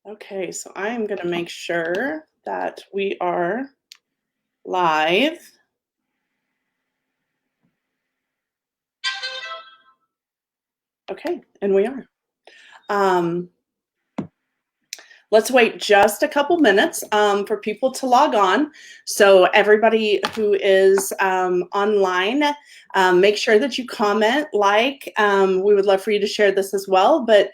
Okay, so I am going to make sure that we are live. Okay, and we are. Let's wait just a couple minutes for people to log on. So everybody who is online, make sure that you comment, like. We would love for you to share this as well. But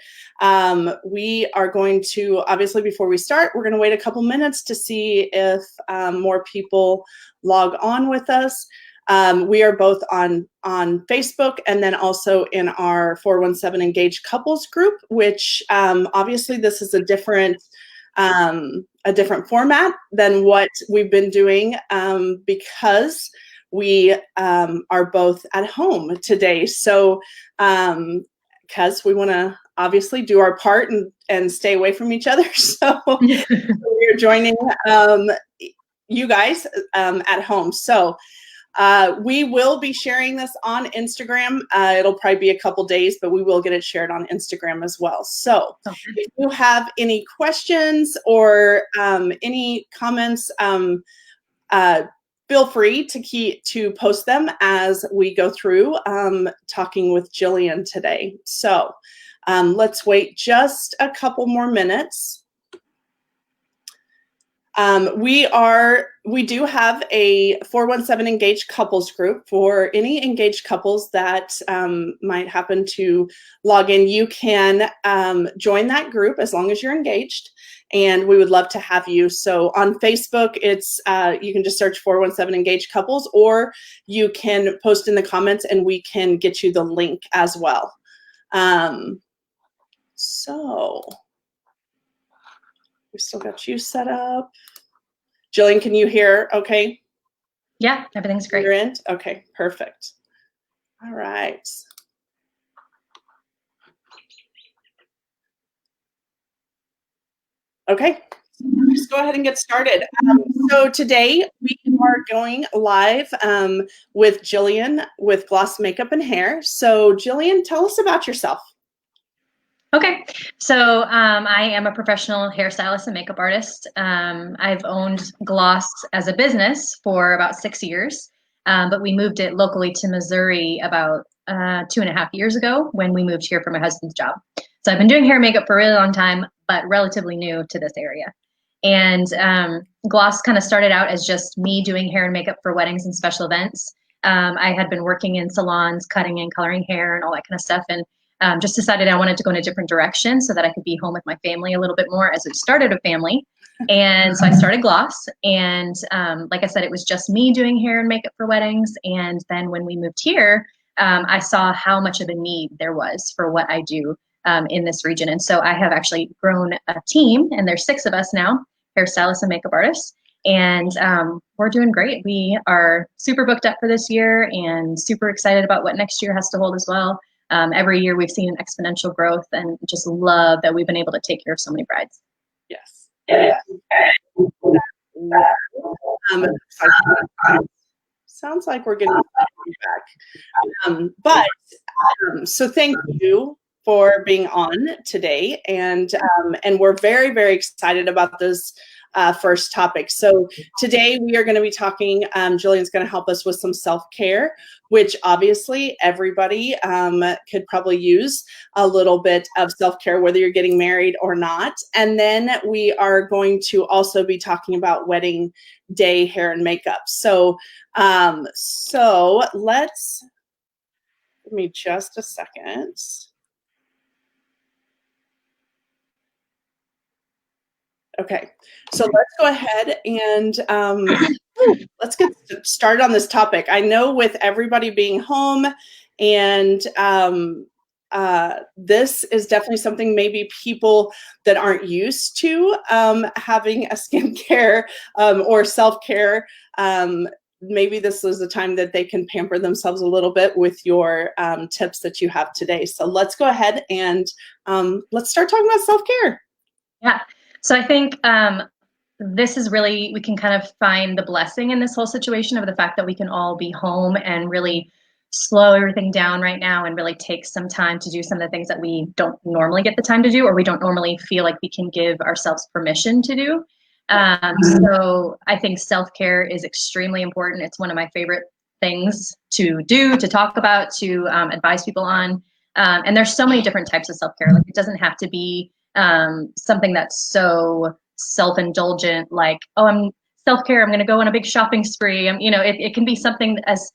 we are going to, obviously, before we start, we're going to wait a couple minutes to see if more people log on with us. We are both on Facebook and then also in our 417 Engaged Couples group, which obviously this is a different format than what we've been doing because we are both at home today. So because we want to obviously do our part and stay away from each other. So we're joining you guys at home. So we will be sharing this on Instagram. It'll probably be a couple days, but we will get it shared on Instagram as well. So if you have any questions or any comments, feel free to post them as we go through talking with Jillian today. So let's wait just a couple more minutes. We do have a 417 Engaged Couples group for any engaged couples that might happen to log in. You can join that group as long as you're engaged, and we would love to have you. So on Facebook, it's you can just search 417 Engaged Couples, or you can post in the comments and we can get you the link as well. So we still got you set up. Jillian, can you hear okay? Yeah, everything's great. Your end? Okay, perfect. All right. Okay, let's go ahead and get started. So today we are going live with Jillian with Gloss Makeup and Hair. So Jillian, tell us about yourself. Okay, so I am a professional hairstylist and makeup artist. I've owned Gloss as a business for about 6 years, but we moved it locally to Missouri about 2.5 years ago when we moved here for my husband's job. So I've been doing hair and makeup for a really long time, but relatively new to this area. And Gloss kind of started out as just me doing hair and makeup for weddings and special events. I had been working in salons, cutting and coloring hair and all that kind of stuff, and just decided I wanted to go in a different direction so that I could be home with my family a little bit more as it started a family. And so I started Gloss, and like I said, it was just me doing hair and makeup for weddings. And then when we moved here, I saw how much of a need there was for what I do in this region. And so I have actually grown a team, and there's 6 of us now, hairstylists and makeup artists. And we're doing great. We are super booked up for this year and super excited about what next year has to hold as well. Every year we've seen an exponential growth, and just love that we've been able to take care of so many brides. Yes. Sounds like we're getting back. So thank you for being on today, and we're very, very excited about this first topic. So today we are going to be talking, Jillian's going to help us with some self-care, which obviously everybody could probably use a little bit of self-care, whether you're getting married or not. And then we are going to also be talking about wedding day hair and makeup. So, let's, give me just a second. Okay, so let's go ahead and let's get started on this topic. I know with everybody being home, and this is definitely something maybe people that aren't used to having a skincare or self-care, maybe this is a time that they can pamper themselves a little bit with your tips that you have today. So let's go ahead and let's start talking about self-care. Yeah. So I think this is really, we can kind of find the blessing in this whole situation of the fact that we can all be home and really slow everything down right now and really take some time to do some of the things that we don't normally get the time to do, or we don't normally feel like we can give ourselves permission to do. So I think self-care is extremely important. It's one of my favorite things to do, to talk about, to advise people on. And there's so many different types of self-care. Like, it doesn't have to be something that's so self-indulgent, like, oh, I'm self-care, I'm going to go on a big shopping spree. It can be something as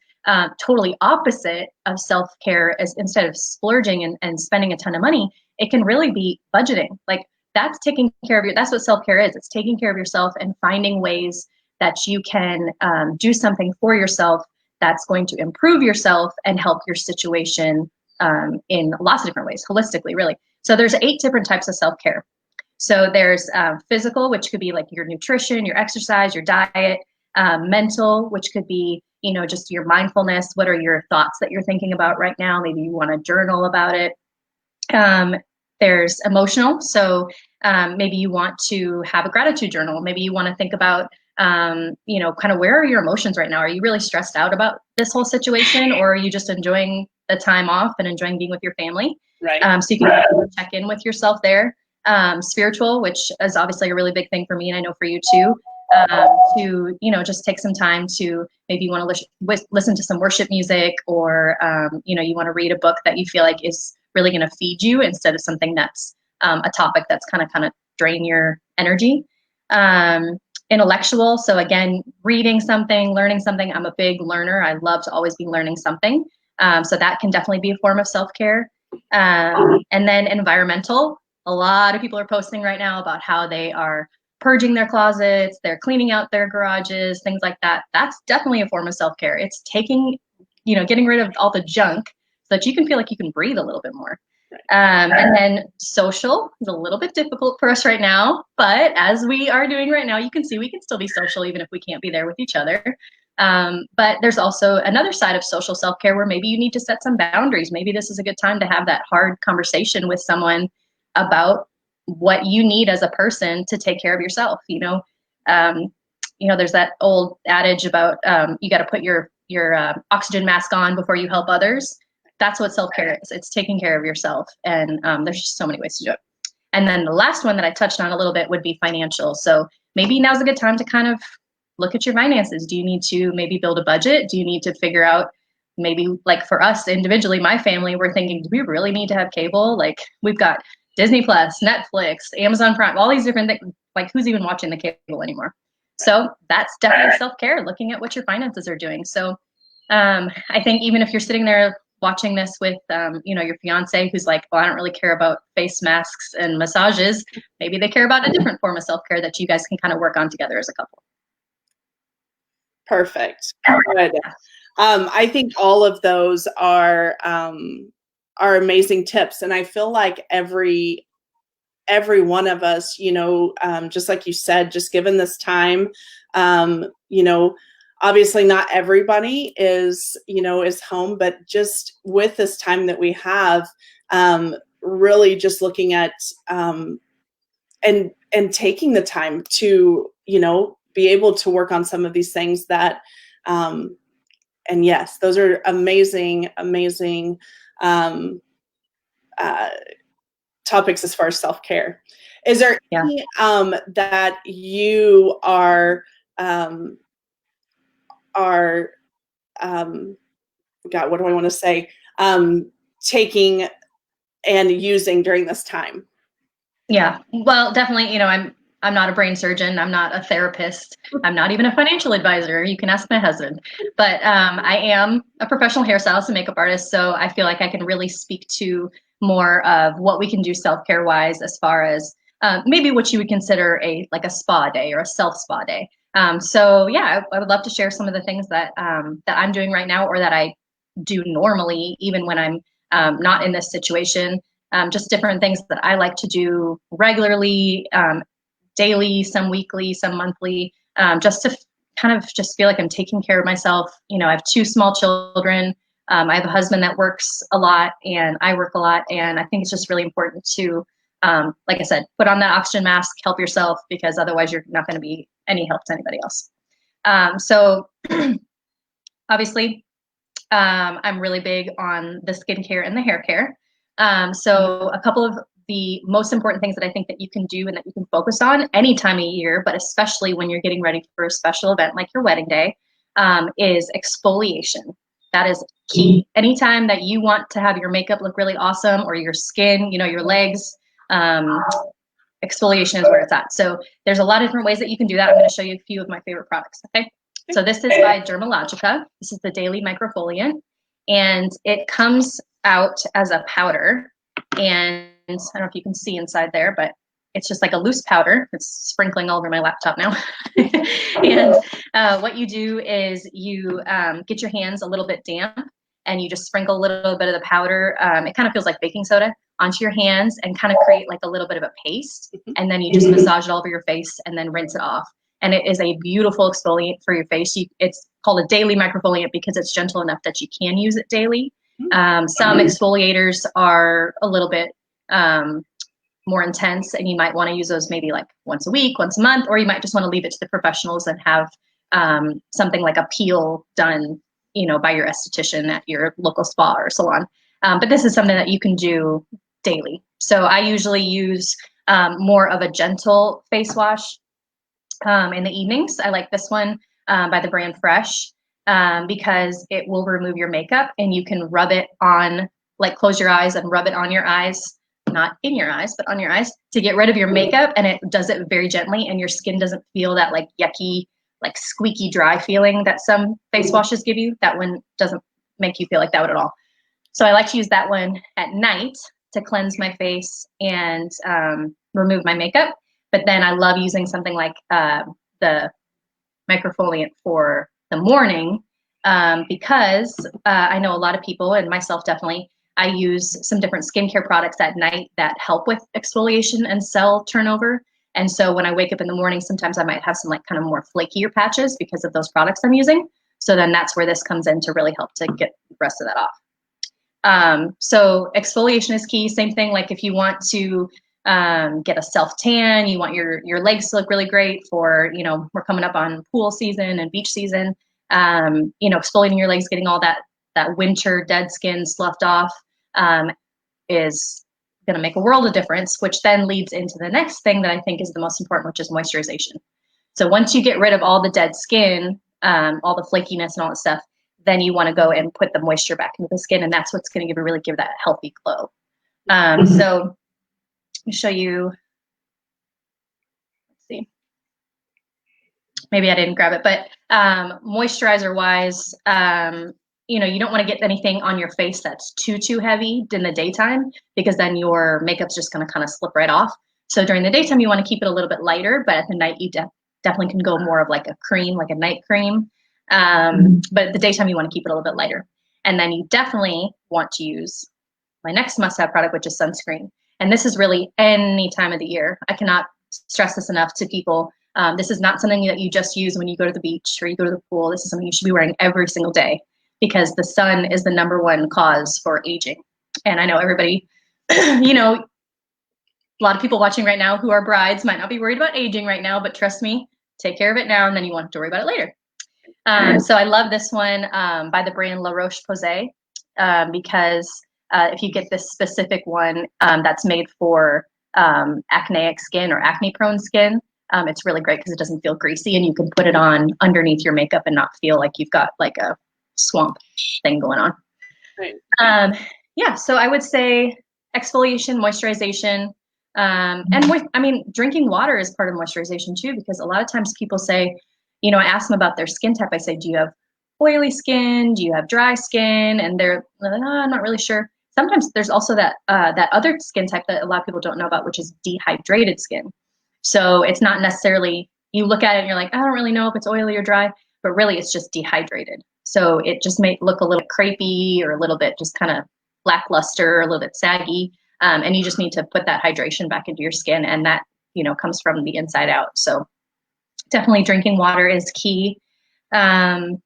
totally opposite of self-care, as instead of splurging and spending a ton of money, it can really be budgeting. Like, that's taking care of you. That's what self-care is. It's taking care of yourself and finding ways that you can do something for yourself that's going to improve yourself and help your situation in lots of different ways, holistically, really. So there's 8 different types of self-care. So there's physical, which could be like your nutrition, your exercise, your diet. Mental, which could be, just your mindfulness. What are your thoughts that you're thinking about right now? Maybe you want to journal about it. There's emotional. So maybe you want to have a gratitude journal. Maybe you want to think about, kind of, where are your emotions right now? Are you really stressed out about this whole situation, or are you just enjoying the time off and enjoying being with your family? Right. So you can check in with yourself there. Spiritual, which is obviously a really big thing for me, and I know for you too. To just take some time to, maybe you want to listen to some worship music, or you want to read a book that you feel like is really going to feed you, instead of something that's a topic that's kind of drain your energy. Intellectual, so again, reading something, learning something. I'm a big learner. I love to always be learning something. So that can definitely be a form of self-care. And then environmental. A lot of people are posting right now about how they are purging their closets, they're cleaning out their garages, things like that. That's definitely a form of self-care. It's getting rid of all the junk so that you can feel like you can breathe a little bit more. And then social is a little bit difficult for us right now, but as we are doing right now, you can see we can still be social even if we can't be there with each other. But there's also another side of social self-care where maybe you need to set some boundaries. Maybe this is a good time to have that hard conversation with someone about what you need as a person to take care of yourself. There's that old adage about you got to put your oxygen mask on before you help others. That's what self-care is. It's taking care of yourself. And there's just so many ways to do it. And then the last one that I touched on a little bit would be financial. So maybe now's a good time to kind of look at your finances. Do you need to maybe build a budget? Do you need to figure out, maybe, like for us individually, my family, we're thinking, do we really need to have cable? Like, we've got Disney Plus, Netflix, Amazon Prime, all these different things. Like, who's even watching the cable anymore? So that's definitely self-care, looking at what your finances are doing. So I think even if you're sitting there watching this with, your fiance, who's like, well, I don't really care about face masks and massages, maybe they care about a different form of self-care that you guys can kind of work on together as a couple. Perfect. Good. I think all of those are amazing tips. And I feel like every one of us, just like you said, just given this time, obviously not everybody is home, but just with this time that we have, really just looking at, and taking the time to, be able to work on some of these things that, and yes, those are amazing topics as far as self-care. Is there any that you are God, what do I want to say? Taking and using during this time? Yeah, well, definitely, I'm not a brain surgeon. I'm not a therapist. I'm not even a financial advisor. You can ask my husband. But I am a professional hairstylist and makeup artist. So I feel like I can really speak to more of what we can do self-care wise, as far as maybe what you would consider a spa day or a self-spa day. So yeah, I would love to share some of the things that I'm doing right now, or that I do normally, even when I'm not in this situation. Just different things that I like to do regularly, daily, some weekly, some monthly, just to kind of just feel like I'm taking care of myself. I have 2 small children. I have a husband that works a lot, and I work a lot. And I think it's just really important to, like I said, put on that oxygen mask, help yourself, because otherwise you're not going to be any help to anybody else. So obviously, I'm really big on the skincare and the hair care. So a couple of the most important things that I think that you can do and that you can focus on any time of year, but especially when you're getting ready for a special event like your wedding day, is exfoliation. That is key. Anytime that you want to have your makeup look really awesome, or your skin, you know, your legs, exfoliation is where it's at. So there's a lot of different ways that you can do that. I'm going to show you a few of my favorite products. Okay. So this is by Dermalogica. This is the Daily Microfoliant, and it comes out as a powder. And I don't know if you can see inside there, but it's just like a loose powder. It's sprinkling all over my laptop now. And what you do is you get your hands a little bit damp, and you just sprinkle a little bit of the powder. It kind of feels like baking soda onto your hands and kind of create like a little bit of a paste. And then you just massage it all over your face and then rinse it off. And it is a beautiful exfoliant for your face. It's called a daily microfoliant because it's gentle enough that you can use it daily. Some exfoliators are a little bit more intense, and you might want to use those maybe like once a week, once a month, or you might just want to leave it to the professionals and have something like a peel done, you know, by your esthetician at your local spa or salon. But this is something that you can do daily. So I usually use more of a gentle face wash in the evenings. I like this one by the brand Fresh because it will remove your makeup, and you can rub it on, like close your eyes and rub it on your eyes, not in your eyes, but on your eyes, to get rid of your makeup. And it does it very gently, and your skin doesn't feel that like yucky, like squeaky dry feeling that some face washes give you. That one doesn't make you feel like that at all. So I like to use that one at night to cleanse my face and remove my makeup. But then I love using something like the microfoliant for the morning because I know a lot of people, and myself definitely, I use some different skincare products at night that help with exfoliation and cell turnover. And so when I wake up in the morning, sometimes I might have some like kind of more flakier patches because of those products I'm using. So then that's where this comes in to really help to get the rest of that off. So exfoliation is key. Same thing, like if you want to get a self tan, you want your legs to look really great for, you know, we're coming up on pool season and beach season. You know, exfoliating your legs, getting all that winter dead skin sloughed off is going to make a world of difference, which then leads into the next thing that I think is the most important, which is moisturization. So once you get rid of all the dead skin, all the flakiness and all that stuff, then you want to go and put the moisture back into the skin, and that's what's going to really give that healthy glow. So let me show you. Let's see. Maybe I didn't grab it, but moisturizer wise, you know, you don't want to get anything on your face that's too heavy in the daytime, because then your makeup's just going to kind of slip right off. So during the daytime, you want to keep it a little bit lighter, but at the night, you definitely can go more of like a cream, like a night cream. But at the daytime, you want to keep it a little bit lighter. And then you definitely want to use my next must-have product, which is sunscreen. And this is really any time of the year. I cannot stress this enough to people. This is not something that you just use when you go to the beach or you go to the pool. This is something you should be wearing every single day, because the sun is the #1 cause for aging. And I know everybody, you know, a lot of people watching right now who are brides might not be worried about aging right now, but trust me, take care of it now, and then you won't have to worry about it later. So I love this one by the brand La Roche-Posay because if you get this specific one that's made for acneic skin or acne-prone skin, it's really great because it doesn't feel greasy, and you can put it on underneath your makeup and not feel like you've got like a swamp thing going on. Right. Yeah, so I would say exfoliation, moisturization, and I mean, drinking water is part of moisturization too, because a lot of times people say, you know, I ask them about their skin type. I say, do you have oily skin? Do you have dry skin? And they're like, oh, I'm not really sure. Sometimes there's also that other skin type that a lot of people don't know about, which is dehydrated skin. So it's not necessarily, you look at it and you're like, I don't really know if it's oily or dry, but really it's just dehydrated. So it just may look a little crepey or a little bit just kind of lackluster, a little bit saggy. And you just need to put that hydration back into your skin, and that, you know, comes from the inside out. So definitely drinking water is key. And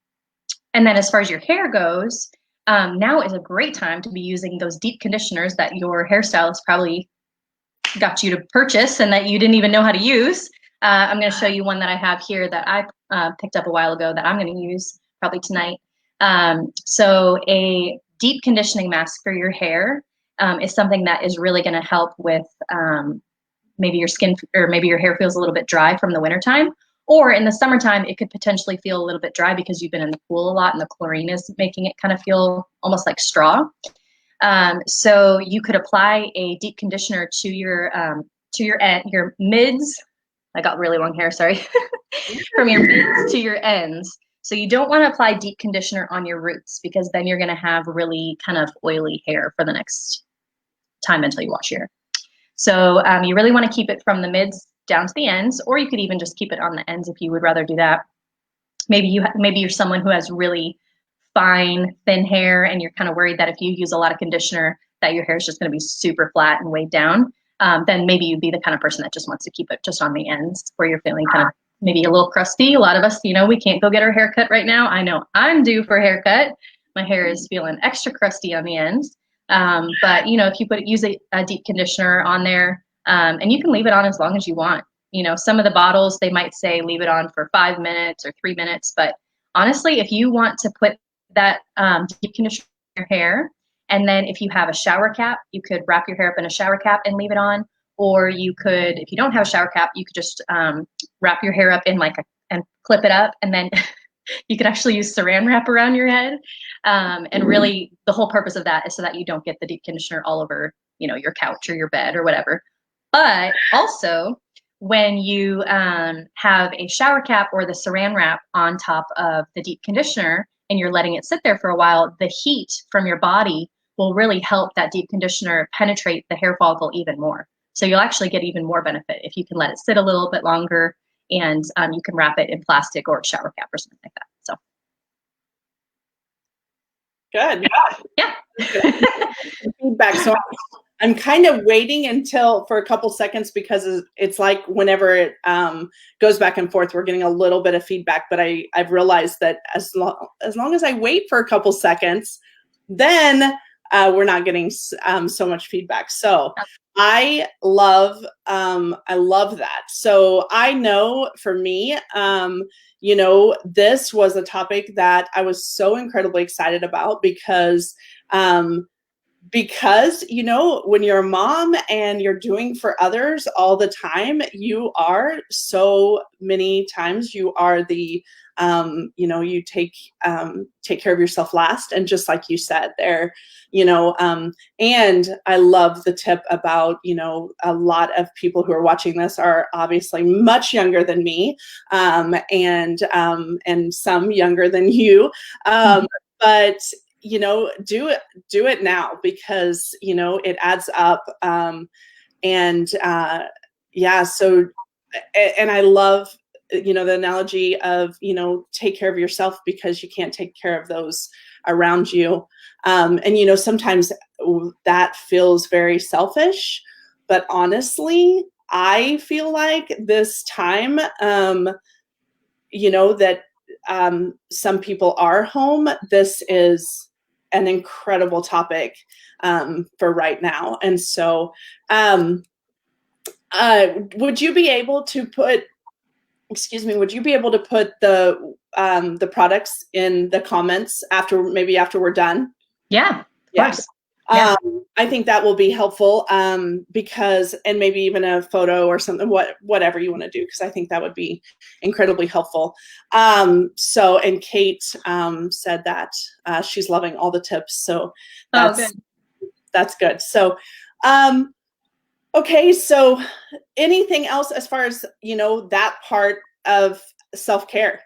then as far as your hair goes, now is a great time to be using those deep conditioners that your hairstylist probably got you to purchase and that you didn't even know how to use. I'm going to show you one that I have here that I picked up a while ago that I'm going to use probably tonight. So a deep conditioning mask for your hair is something that is really going to help with maybe your skin, or maybe your hair feels a little bit dry from the wintertime. Or in the summertime, it could potentially feel a little bit dry because you've been in the pool a lot and the chlorine is making it kind of feel almost like straw. So you could apply a deep conditioner to your mids. I got really long hair, sorry. From your mids to your ends. So you don't want to apply deep conditioner on your roots, because then you're going to have really kind of oily hair for the next time until you wash your hair. So you really want to keep it from the mids down to the ends, or you could even just keep it on the ends if you would rather do that. Maybe you're someone who has really fine, thin hair, and you're kind of worried that if you use a lot of conditioner that your hair is just going to be super flat and weighed down. Then maybe you'd be the kind of person that just wants to keep it just on the ends where you're feeling kind of maybe a little crusty. A lot of us, we can't go get our hair cut right now. I know I'm due for a haircut. My hair is feeling extra crusty on the ends. But if you use a deep conditioner on there, and you can leave it on as long as you want. Some of the bottles, they might say leave it on for 5 minutes or 3 minutes. But honestly, if you want to put that deep conditioner in your hair, and then if you have a shower cap, you could wrap your hair up in a shower cap and leave it on. Or you could, if you don't have a shower cap, you could just wrap your hair up in and clip it up, and then you could actually use saran wrap around your head. And really, the whole purpose of that is so that you don't get the deep conditioner all over, your couch or your bed or whatever. But also, when you have a shower cap or the saran wrap on top of the deep conditioner and you're letting it sit there for a while, the heat from your body will really help that deep conditioner penetrate the hair follicle even more. So you'll actually get even more benefit if you can let it sit a little bit longer, and you can wrap it in plastic or a shower cap or something like that. So. Good. Yeah. Feedback. So I'm kind of waiting for a couple seconds, because it's like whenever it goes back and forth, we're getting a little bit of feedback. But I've realized that as long as I wait for a couple seconds, then we're not getting so much feedback. So I love that. So I know for me, this was a topic that I was so incredibly excited about, because when you're a mom and you're doing for others all the time, you are so many times you are the you take care of yourself last. And just like you said there, and I love the tip about, a lot of people who are watching this are obviously much younger than me, and some younger than you, but do it now, because it adds up. So, and I love the analogy of take care of yourself, because you can't take care of those around you. And sometimes that feels very selfish, but honestly, I feel like this time that some people are home, this is an incredible topic for right now. And so would you be able to put the products in the comments after we're done? Yeah, of course. Yeah. I think that will be helpful, because, and maybe even a photo or something, whatever you want to do, because I think that would be incredibly helpful. So, and Kate said that she's loving all the tips. So that's good. So, okay. So anything else as far as, that part of self-care?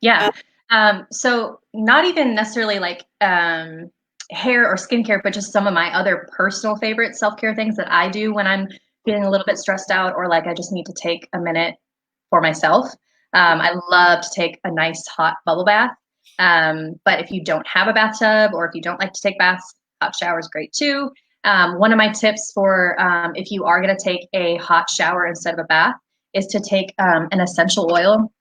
Yeah. So not even necessarily like hair or skincare, but just some of my other personal favorite self-care things that I do when I'm feeling a little bit stressed out, or like I just need to take a minute for myself. I love to take a nice hot bubble bath. But if you don't have a bathtub, or if you don't like to take baths, hot shower is great too. One of my tips for if you are going to take a hot shower instead of a bath is to take an essential oil.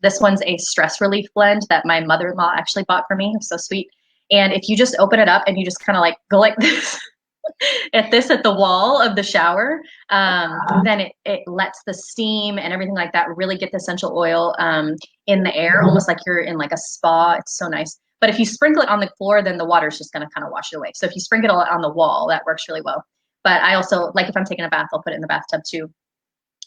This one's a stress relief blend that my mother-in-law actually bought for me. It's so sweet. And if you just open it up and you just kind of like go like this at the wall of the shower, then it lets the steam and everything like that really get the essential oil in the air, almost like you're in like a spa. It's so nice. But if you sprinkle it on the floor, then the water is just going to kind of wash it away. So if you sprinkle it on the wall, that works really well. But I also, like if I'm taking a bath, I'll put it in the bathtub too.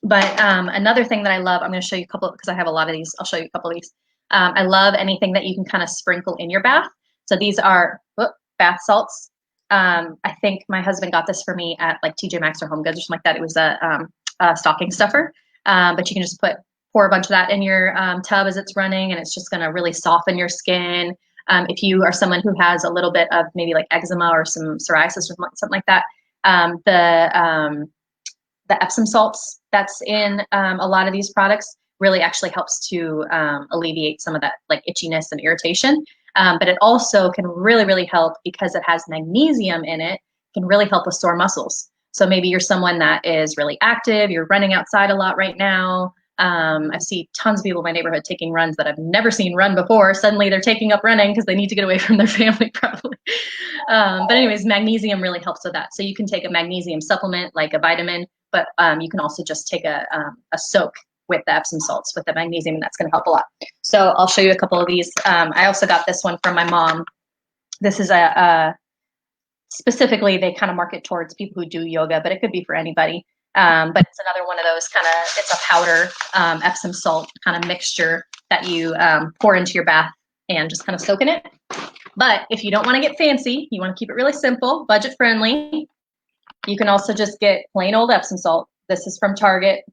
But another thing that I love, I'm going to show you a couple, because I have a lot of these. I'll show you a couple of these. I love anything that you can kind of sprinkle in your bath. So these are bath salts. I think my husband got this for me at like TJ Maxx or Home Goods or something like that. It was a stocking stuffer. But you can just pour a bunch of that in your tub as it's running, and it's just going to really soften your skin. If you are someone who has a little bit of maybe like eczema or some psoriasis or something like that, the Epsom salts that's in a lot of these products really actually helps to alleviate some of that like itchiness and irritation. But it also can really, really help because it has magnesium in it, can really help with sore muscles. So maybe you're someone that is really active, you're running outside a lot right now. I see tons of people in my neighborhood taking runs that I've never seen run before. Suddenly they're taking up running because they need to get away from their family probably. But anyways, magnesium really helps with that. So you can take a magnesium supplement like a vitamin, but you can also just take a soak with the Epsom salts with the magnesium, and that's going to help a lot. So I'll show you a couple of these. I also got this one from my mom. This is specifically, they kind of market towards people who do yoga, but it could be for anybody. But it's another one of those it's a powder Epsom salt kind of mixture that you pour into your bath and just kind of soak in it. But if you don't want to get fancy, you want to keep it really simple, budget friendly, you can also just get plain old Epsom salt. This is from Target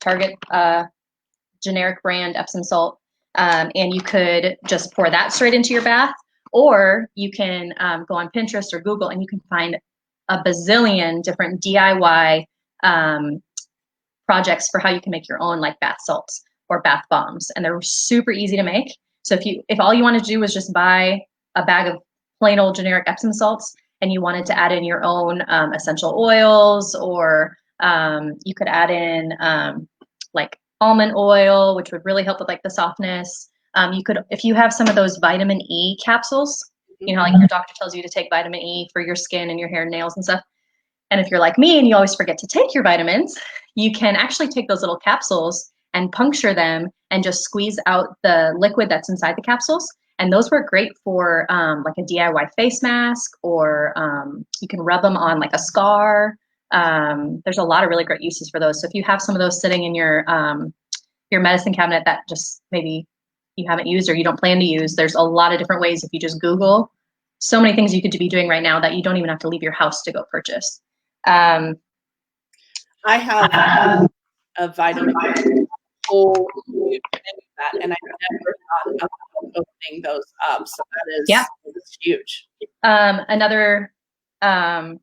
generic brand Epsom salt. And you could just pour that straight into your bath, or you can go on Pinterest or Google and you can find a bazillion different DIY projects for how you can make your own like bath salts or bath bombs. And they're super easy to make. So if all you wanted to do was just buy a bag of plain old generic Epsom salts and you wanted to add in your own essential oils, or you could add in like almond oil, which would really help with like the softness. You could, if you have some of those vitamin E capsules, you know, like your doctor tells you to take vitamin E for your skin and your hair and nails and stuff. And if you're like me and you always forget to take your vitamins, you can actually take those little capsules and puncture them and just squeeze out the liquid that's inside the capsules. And those work great for like a DIY face mask, or you can rub them on like a scar. There's a lot of really great uses for those. So if you have some of those sitting in your medicine cabinet that just maybe you haven't used or you don't plan to use, there's a lot of different ways. If you just Google, so many things you could be doing right now that you don't even have to leave your house to go purchase. I have a vitamin whole that, and I never thought about opening those up. So that is huge. Another kind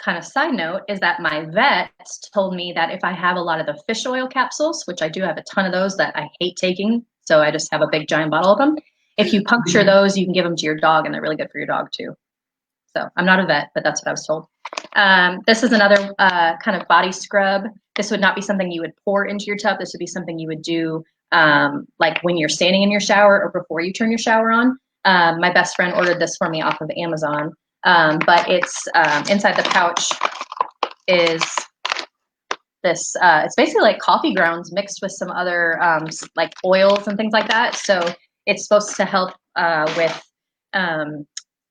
of side note is that my vet told me that if I have a lot of the fish oil capsules, which I do have a ton of those that I hate taking, so I just have a big giant bottle of them. If you puncture those, you can give them to your dog, and they're really good for your dog too. So I'm not a vet, but that's what I was told. This is another kind of body scrub. This would not be something you would pour into your tub. This would be something you would do like when you're standing in your shower or before you turn your shower on. My best friend ordered this for me off of Amazon, but it's inside the pouch is this. It's basically like coffee grounds mixed with some other like oils and things like that. So it's supposed to help with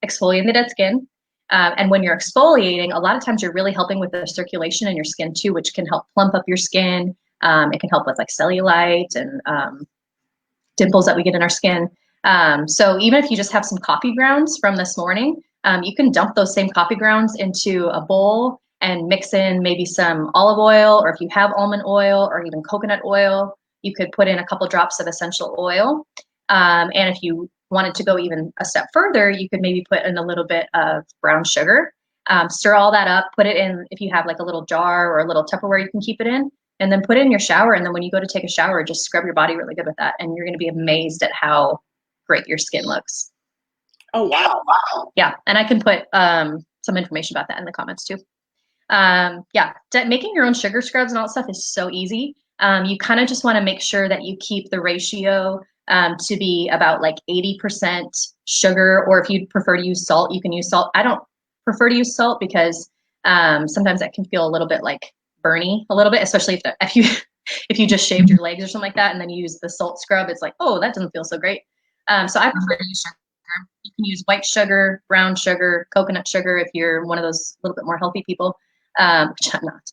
exfoliating the dead skin. And when you're exfoliating, a lot of times you're really helping with the circulation in your skin too, which can help plump up your skin. It can help with like cellulite and dimples that we get in our skin. So even if you just have some coffee grounds from this morning, you can dump those same coffee grounds into a bowl and mix in maybe some olive oil, or if you have almond oil or even coconut oil, you could put in a couple drops of essential oil. And if you wanted to go even a step further, you could maybe put in a little bit of brown sugar, stir all that up, put it in, if you have like a little jar or a little Tupperware, you can keep it in, and then put it in your shower. And then when you go to take a shower, just scrub your body really good with that. And you're going to be amazed at how great your skin looks. Oh, wow. Yeah. And I can put some information about that in the comments too. Making your own sugar scrubs and all that stuff is so easy. You kind of just want to make sure that you keep the ratio to be about like 80% sugar, or if you prefer to use salt, you can use salt. I don't prefer to use salt because sometimes that can feel a little bit like burny a little bit, especially if you just shaved your legs or something like that and then you use the salt scrub, it's like, oh, that doesn't feel so great. So I prefer to use sugar. can use white sugar, brown sugar, coconut sugar if you're one of those little bit more healthy people, which I'm not.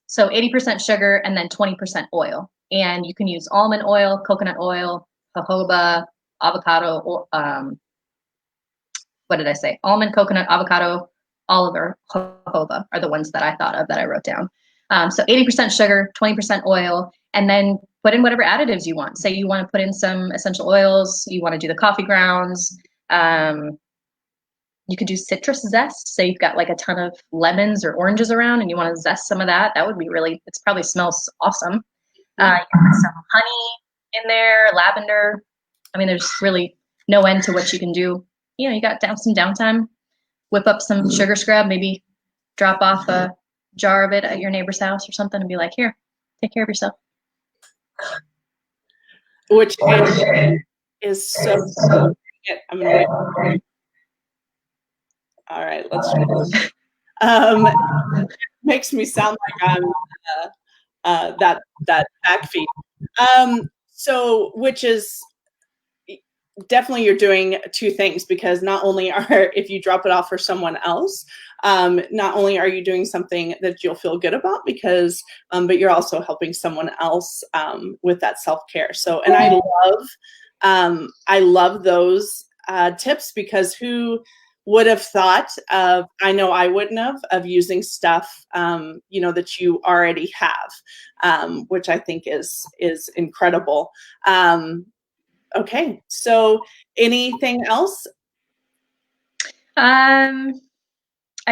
So 80% sugar and then 20% oil. And you can use almond oil, coconut oil, jojoba, avocado, what did I say? Almond, coconut, avocado, olive, or jojoba are the ones that I thought of that I wrote down. So 80% sugar, 20% oil, and then put in whatever additives you want. Say you want to put in some essential oils, you want to do the coffee grounds. You could do citrus zest. Say you've got like a ton of lemons or oranges around and you want to zest some of that. That would be really, it probably smells awesome. You can put some honey in there, lavender. I mean, there's really no end to what you can do. You know, you got some downtime, whip up some sugar scrub, maybe drop off a jar of it at your neighbor's house or something and be like, here, take care of yourself. Which is so, I'm gonna wait. All right, let's try this. It makes me sound like I'm that back feed. So, which is definitely, you're doing two things, because not only if you drop it off for someone else, not only are you doing something that you'll feel good about, because but you're also helping someone else with that self-care. So, and I love those tips, because who would have thought of, I know I wouldn't have, of using stuff you know, that you already have, which I think is incredible. Okay, so anything else? I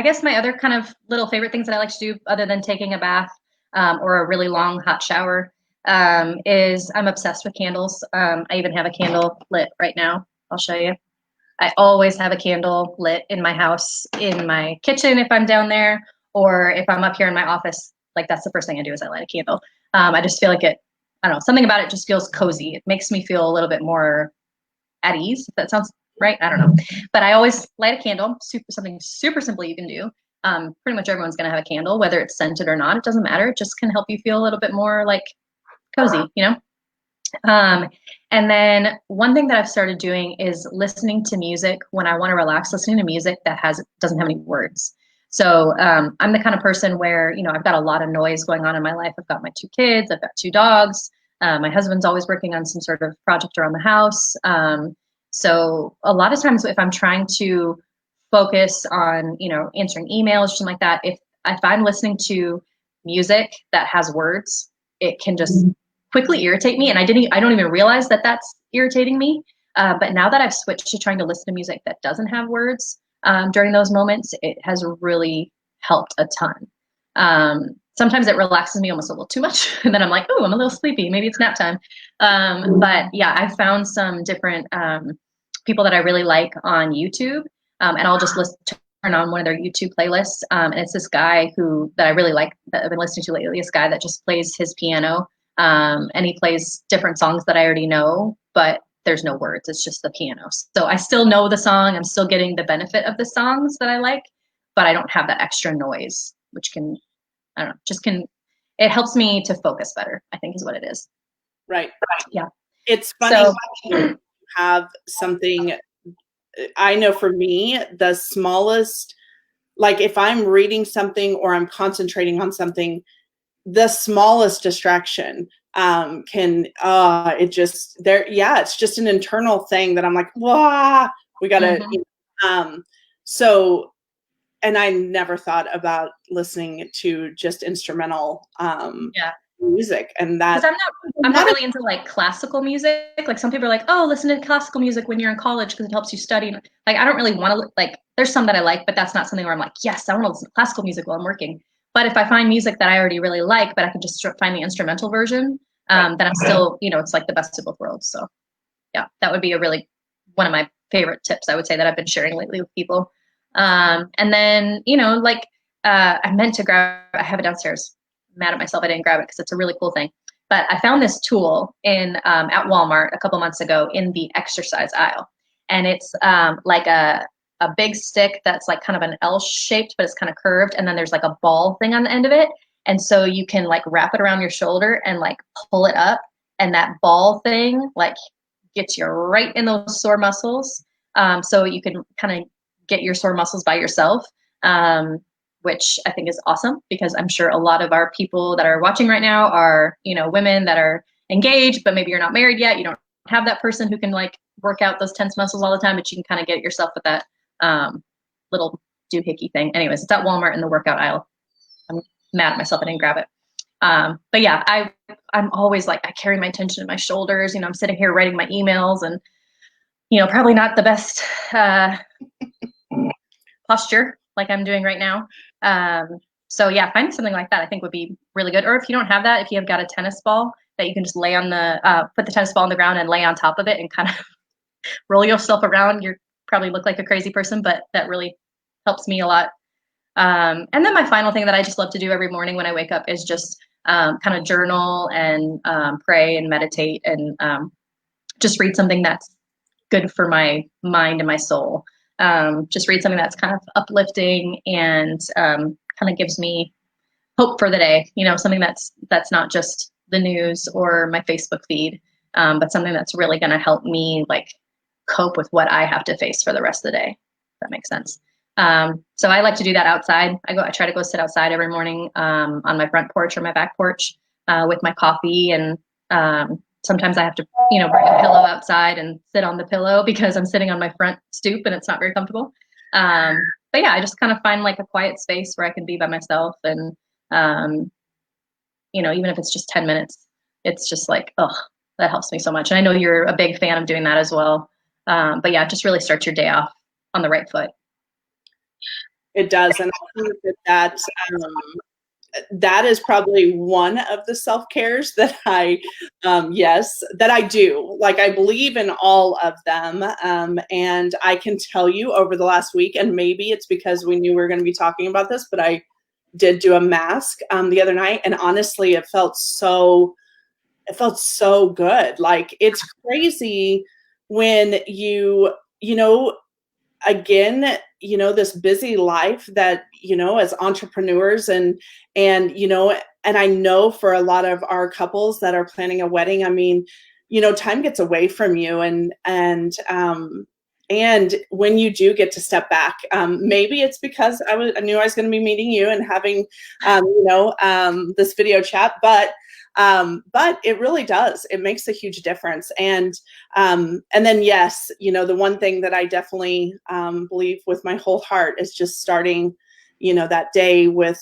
guess my other kind of little favorite things that I like to do, other than taking a bath or a really long hot shower, is I'm obsessed with candles. I even have a candle lit right now. I'll show you. I always have a candle lit in my house, in my kitchen if I'm down there, or if I'm up here in my office. Like, that's the first thing I do is I light a candle. I just feel like I don't know, something about it just feels cozy. It makes me feel a little bit more at ease, if that sounds right. I don't know. But I always light a candle, something super simple you can do. Pretty much everyone's going to have a candle, whether it's scented or not. It doesn't matter. It just can help you feel a little bit more like cozy, you know? And then one thing that I've started doing is listening to music when I want to relax, listening to music that doesn't have any words. So I'm the kind of person where, you know, I've got a lot of noise going on in my life. I've got my 2 kids, I've got 2 dogs. My husband's always working on some sort of project around the house. So a lot of times if I'm trying to focus on, you know, answering emails or something like that, if I'm listening to music that has words, it can just quickly irritate me. And I don't even realize that that's irritating me. But now that I've switched to trying to listen to music that doesn't have words during those moments, it has really helped a ton. Sometimes it relaxes me almost a little too much. And then I'm like, oh, I'm a little sleepy. Maybe it's nap time. But yeah, I've found some different people that I really like on YouTube. And I'll just turn on one of their YouTube playlists. And it's this guy that I really like, that I've been listening to lately, this guy that just plays his piano. And he plays different songs that I already know, but there's no words. It's just the piano. So I still know the song. I'm still getting the benefit of the songs that I like, but I don't have that extra noise, which can, I don't know, it helps me to focus better, I think is what it is. Right. Yeah. It's funny when you have something, I know for me, the smallest, like if I'm reading something or I'm concentrating on something, the smallest distraction it's just an internal thing that I'm like, wow, we gotta, so, and I never thought about listening to just instrumental music, and that, because I'm not really into like classical music. Like some people are like, oh, listen to classical music when you're in college because it helps you study. Like I don't really want to, like, there's some that I like, but that's not something where I'm like, yes, I want to listen to classical music while I'm working. But if I find music that I already really like, but I can just find the instrumental version, then I'm still, you know, it's like the best of both worlds. So yeah, that would be one of my favorite tips I would say that I've been sharing lately with people. And then, you know, like I have it downstairs. I'm mad at myself I didn't grab it because it's a really cool thing. But I found this tool at Walmart a couple months ago in the exercise aisle. And it's like a big stick that's like kind of an L shaped, but it's kind of curved. And then there's like a ball thing on the end of it. And so you can like wrap it around your shoulder and like pull it up. And that ball thing like gets you right in those sore muscles. So you can kind of get your sore muscles by yourself, which I think is awesome, because I'm sure a lot of our people that are watching right now are, you know, women that are engaged, but maybe you're not married yet. You don't have that person who can like work out those tense muscles all the time, but you can kind of get it yourself with that little doohickey thing. Anyways, it's at Walmart in the workout aisle. I'm mad at myself I didn't grab it. But yeah, I'm always like, I carry my tension in my shoulders. You know, I'm sitting here writing my emails and, you know, probably not the best posture like I'm doing right now. So yeah, finding something like that I think would be really good. Or if you don't have that, if you have got a tennis ball that you can just lay on the, put the tennis ball on the ground and lay on top of it and kind of roll yourself around, you probably look like a crazy person, but that really helps me a lot. And then my final thing that I just love to do every morning when I wake up is just kind of journal and pray and meditate and just read something that's good for my mind and my soul. Just read something that's kind of uplifting and kind of gives me hope for the day. You know, something that's not just the news or my Facebook feed, but something that's really going to help me like cope with what I have to face for the rest of the day. If that makes sense. So I like to do that outside. I try to go sit outside every morning on my front porch or my back porch with my coffee, and sometimes I have to, you know, bring a pillow outside and sit on the pillow because I'm sitting on my front stoop and it's not very comfortable. But yeah, I just kind of find like a quiet space where I can be by myself, and you know, even if it's just 10 minutes, it's just like, oh, that helps me so much. And I know you're a big fan of doing that as well. But yeah, just really start your day off on the right foot. It does. And I think that is probably one of the self-cares that that I do. Like, I believe in all of them. And I can tell you over the last week, and maybe it's because we knew we were going to be talking about this, but I did do a mask the other night, and honestly, it felt so good. Like, it's crazy when you know, again, you know, this busy life that, you know, as entrepreneurs and you know, and I know for a lot of our couples that are planning a wedding, I mean, you know, time gets away from you, and when you do get to step back, maybe it's because I knew I was going to be meeting you and having you know, this video chat, but it really does. It makes a huge difference. And then, yes, you know, the one thing that I definitely believe with my whole heart is just starting, you know, that day with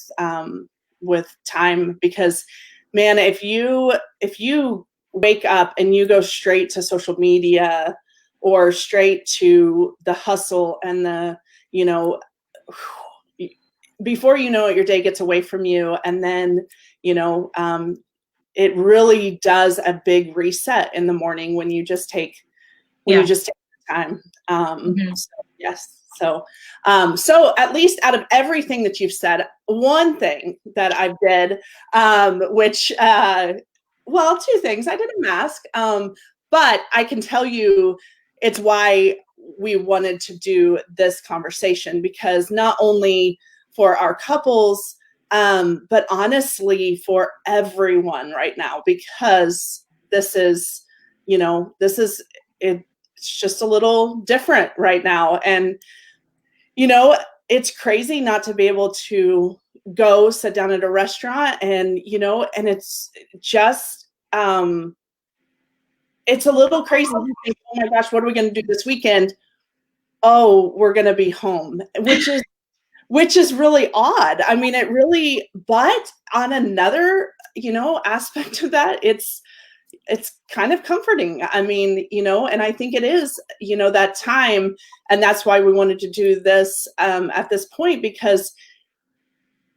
time, because man, if you wake up and you go straight to social media or straight to the hustle and the, you know, before you know it, your day gets away from you. And then, you know, it really does a big reset in the morning when you just take the time. So, yes. So at least out of everything that you've said, one thing that I did, which, well, two things. I did a mask, but I can tell you it's why we wanted to do this conversation, because not only for our couples, but honestly for everyone right now, because this is, you know, it's just a little different right now. And, you know, it's crazy not to be able to go sit down at a restaurant and, you know, and it's just, it's a little crazy to think, oh my gosh, what are we going to do this weekend? Oh, we're going to be home, which is really odd. I mean, it really, but on another, you know, aspect of that, it's kind of comforting. I mean, you know, and I think it is, you know, that time. And that's why we wanted to do this at this point, because,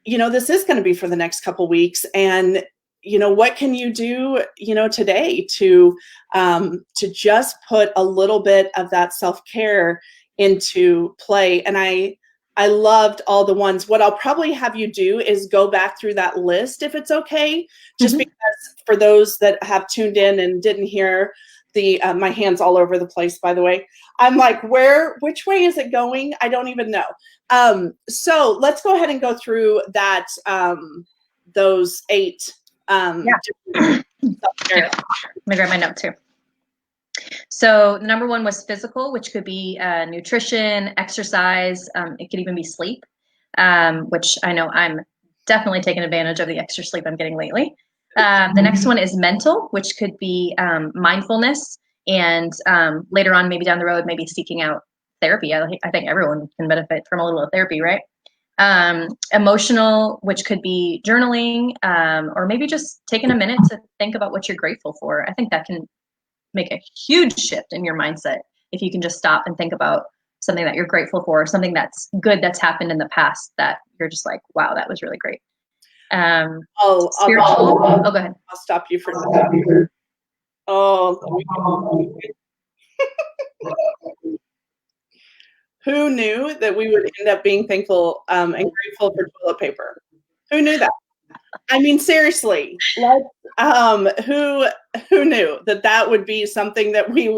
you know, this is going to be for the next couple weeks. And, you know, what can you do, you know, today to just put a little bit of that self-care into play. And I loved all the ones. What I'll probably have you do is go back through that list, if it's okay, just because for those that have tuned in and didn't hear the, my hand's all over the place, by the way. I'm like, which way is it going? I don't even know. So let's go ahead and go through that, those 8. Yeah. Let me grab my note too. So the number one was physical, which could be nutrition, exercise. It could even be sleep, which I know I'm definitely taking advantage of the extra sleep I'm getting lately. The next one is mental, which could be mindfulness, and later on, maybe down the road, maybe seeking out therapy. I think everyone can benefit from a little of therapy, right? Emotional, which could be journaling, or maybe just taking a minute to think about what you're grateful for. I think that can make a huge shift in your mindset if you can just stop and think about something that you're grateful for, something that's good that's happened in the past that you're just like, wow, that was really great. Spiritual. Oh, go ahead. I'll stop you for a second. Oh, who knew that we would end up being thankful and grateful for toilet paper? Who knew that? I mean, seriously, who knew that that would be something that we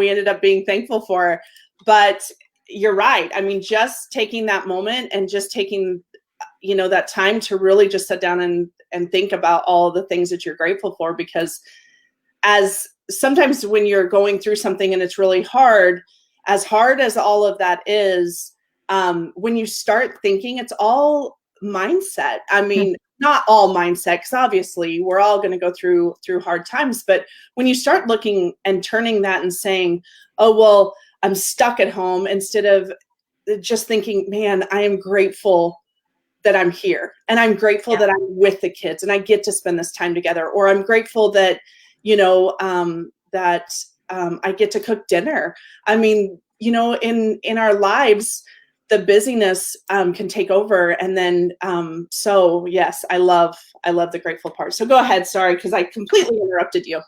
ended up being thankful for? But you're right. I mean, just taking that moment and just taking, that time to really just sit down and think about all the things that you're grateful for, because as sometimes when you're going through something and it's really hard as all of that is, when you start thinking, it's all mindset. I mean, not all mindset, because obviously we're all going to go through hard times. But when you start looking and turning that and saying, oh, well, I'm stuck at home, instead of just thinking, man, I am grateful that I'm here, and I'm grateful that I'm with the kids and I get to spend this time together, or I'm grateful that, I get to cook dinner. I mean, in our lives, the busyness can take over. And then, so yes, I love the grateful part. So go ahead. Sorry, because I completely interrupted you.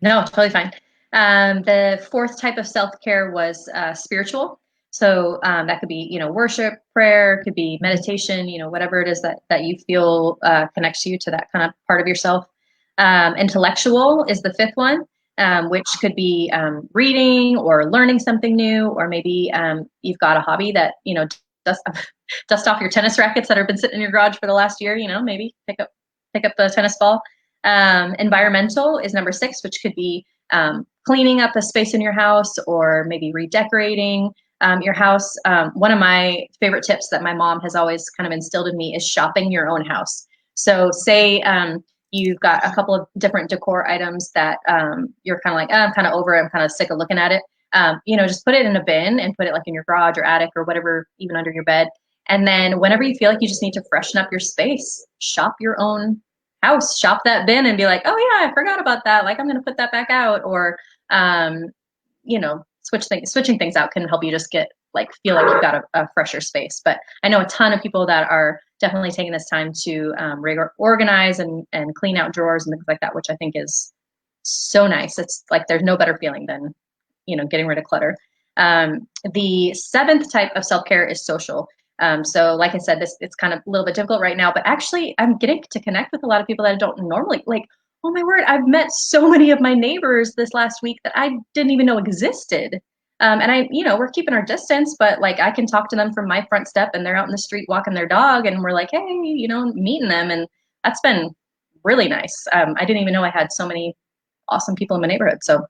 No, totally fine. The fourth type of self-care was spiritual. So that could be, worship, prayer, could be meditation, whatever it is that you feel connects you to that kind of part of yourself. Intellectual is the fifth one, which could be reading or learning something new, or maybe you've got a hobby that, dust off your tennis rackets that have been sitting in your garage for the last year, maybe pick up the tennis ball. Environmental is number 6, which could be cleaning up a space in your house, or maybe redecorating your house. One of my favorite tips that my mom has always kind of instilled in me is shopping your own house. So say you've got a couple of different decor items that you're kind of like, I'm kind of over it, I'm kind of sick of looking at it. Just put it in a bin and put it like in your garage or attic or whatever, even under your bed. And then whenever you feel like you just need to freshen up your space, shop your own house, shop that bin and be like, oh yeah, I forgot about that. Like, I'm going to put that back out. Or, switching things out can help you just feel like you've got a fresher space. But I know a ton of people that are definitely taking this time to organize and clean out drawers and things like that, which I think is so nice. It's like, there's no better feeling than, getting rid of clutter. The 7th type of self-care is social. So like I said, it's kind of a little bit difficult right now, but actually I'm getting to connect with a lot of people that I don't normally, like, oh my word, I've met so many of my neighbors this last week that I didn't even know existed. And we're keeping our distance, but like, I can talk to them from my front step and they're out in the street walking their dog and we're like, hey, meeting them. And that's been really nice. I didn't even know I had so many awesome people in my neighborhood. So,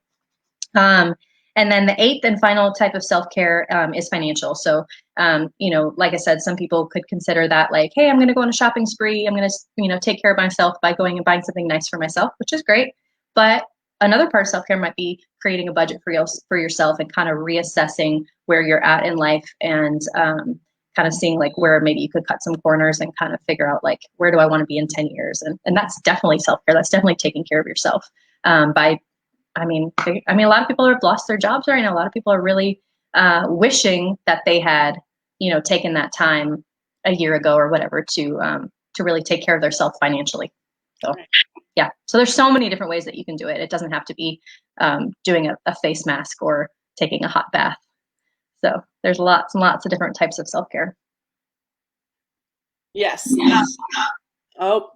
and then the 8th and final type of self-care is financial. So, like I said, some people could consider that like, hey, I'm going to go on a shopping spree. I'm going to, take care of myself by going and buying something nice for myself, which is great. But another part of self-care might be creating a budget for yourself and kind of reassessing where you're at in life, and kind of seeing like where maybe you could cut some corners and kind of figure out like, where do I want to be in 10 years? And that's definitely self-care. That's definitely taking care of yourself I mean, a lot of people have lost their jobs right now. A lot of people are really wishing that they had, taken that time a year ago or whatever to really take care of themselves financially. So, yeah. So there's so many different ways that you can do it. It doesn't have to be doing a face mask or taking a hot bath. So there's lots and lots of different types of self-care. Yes. Oh.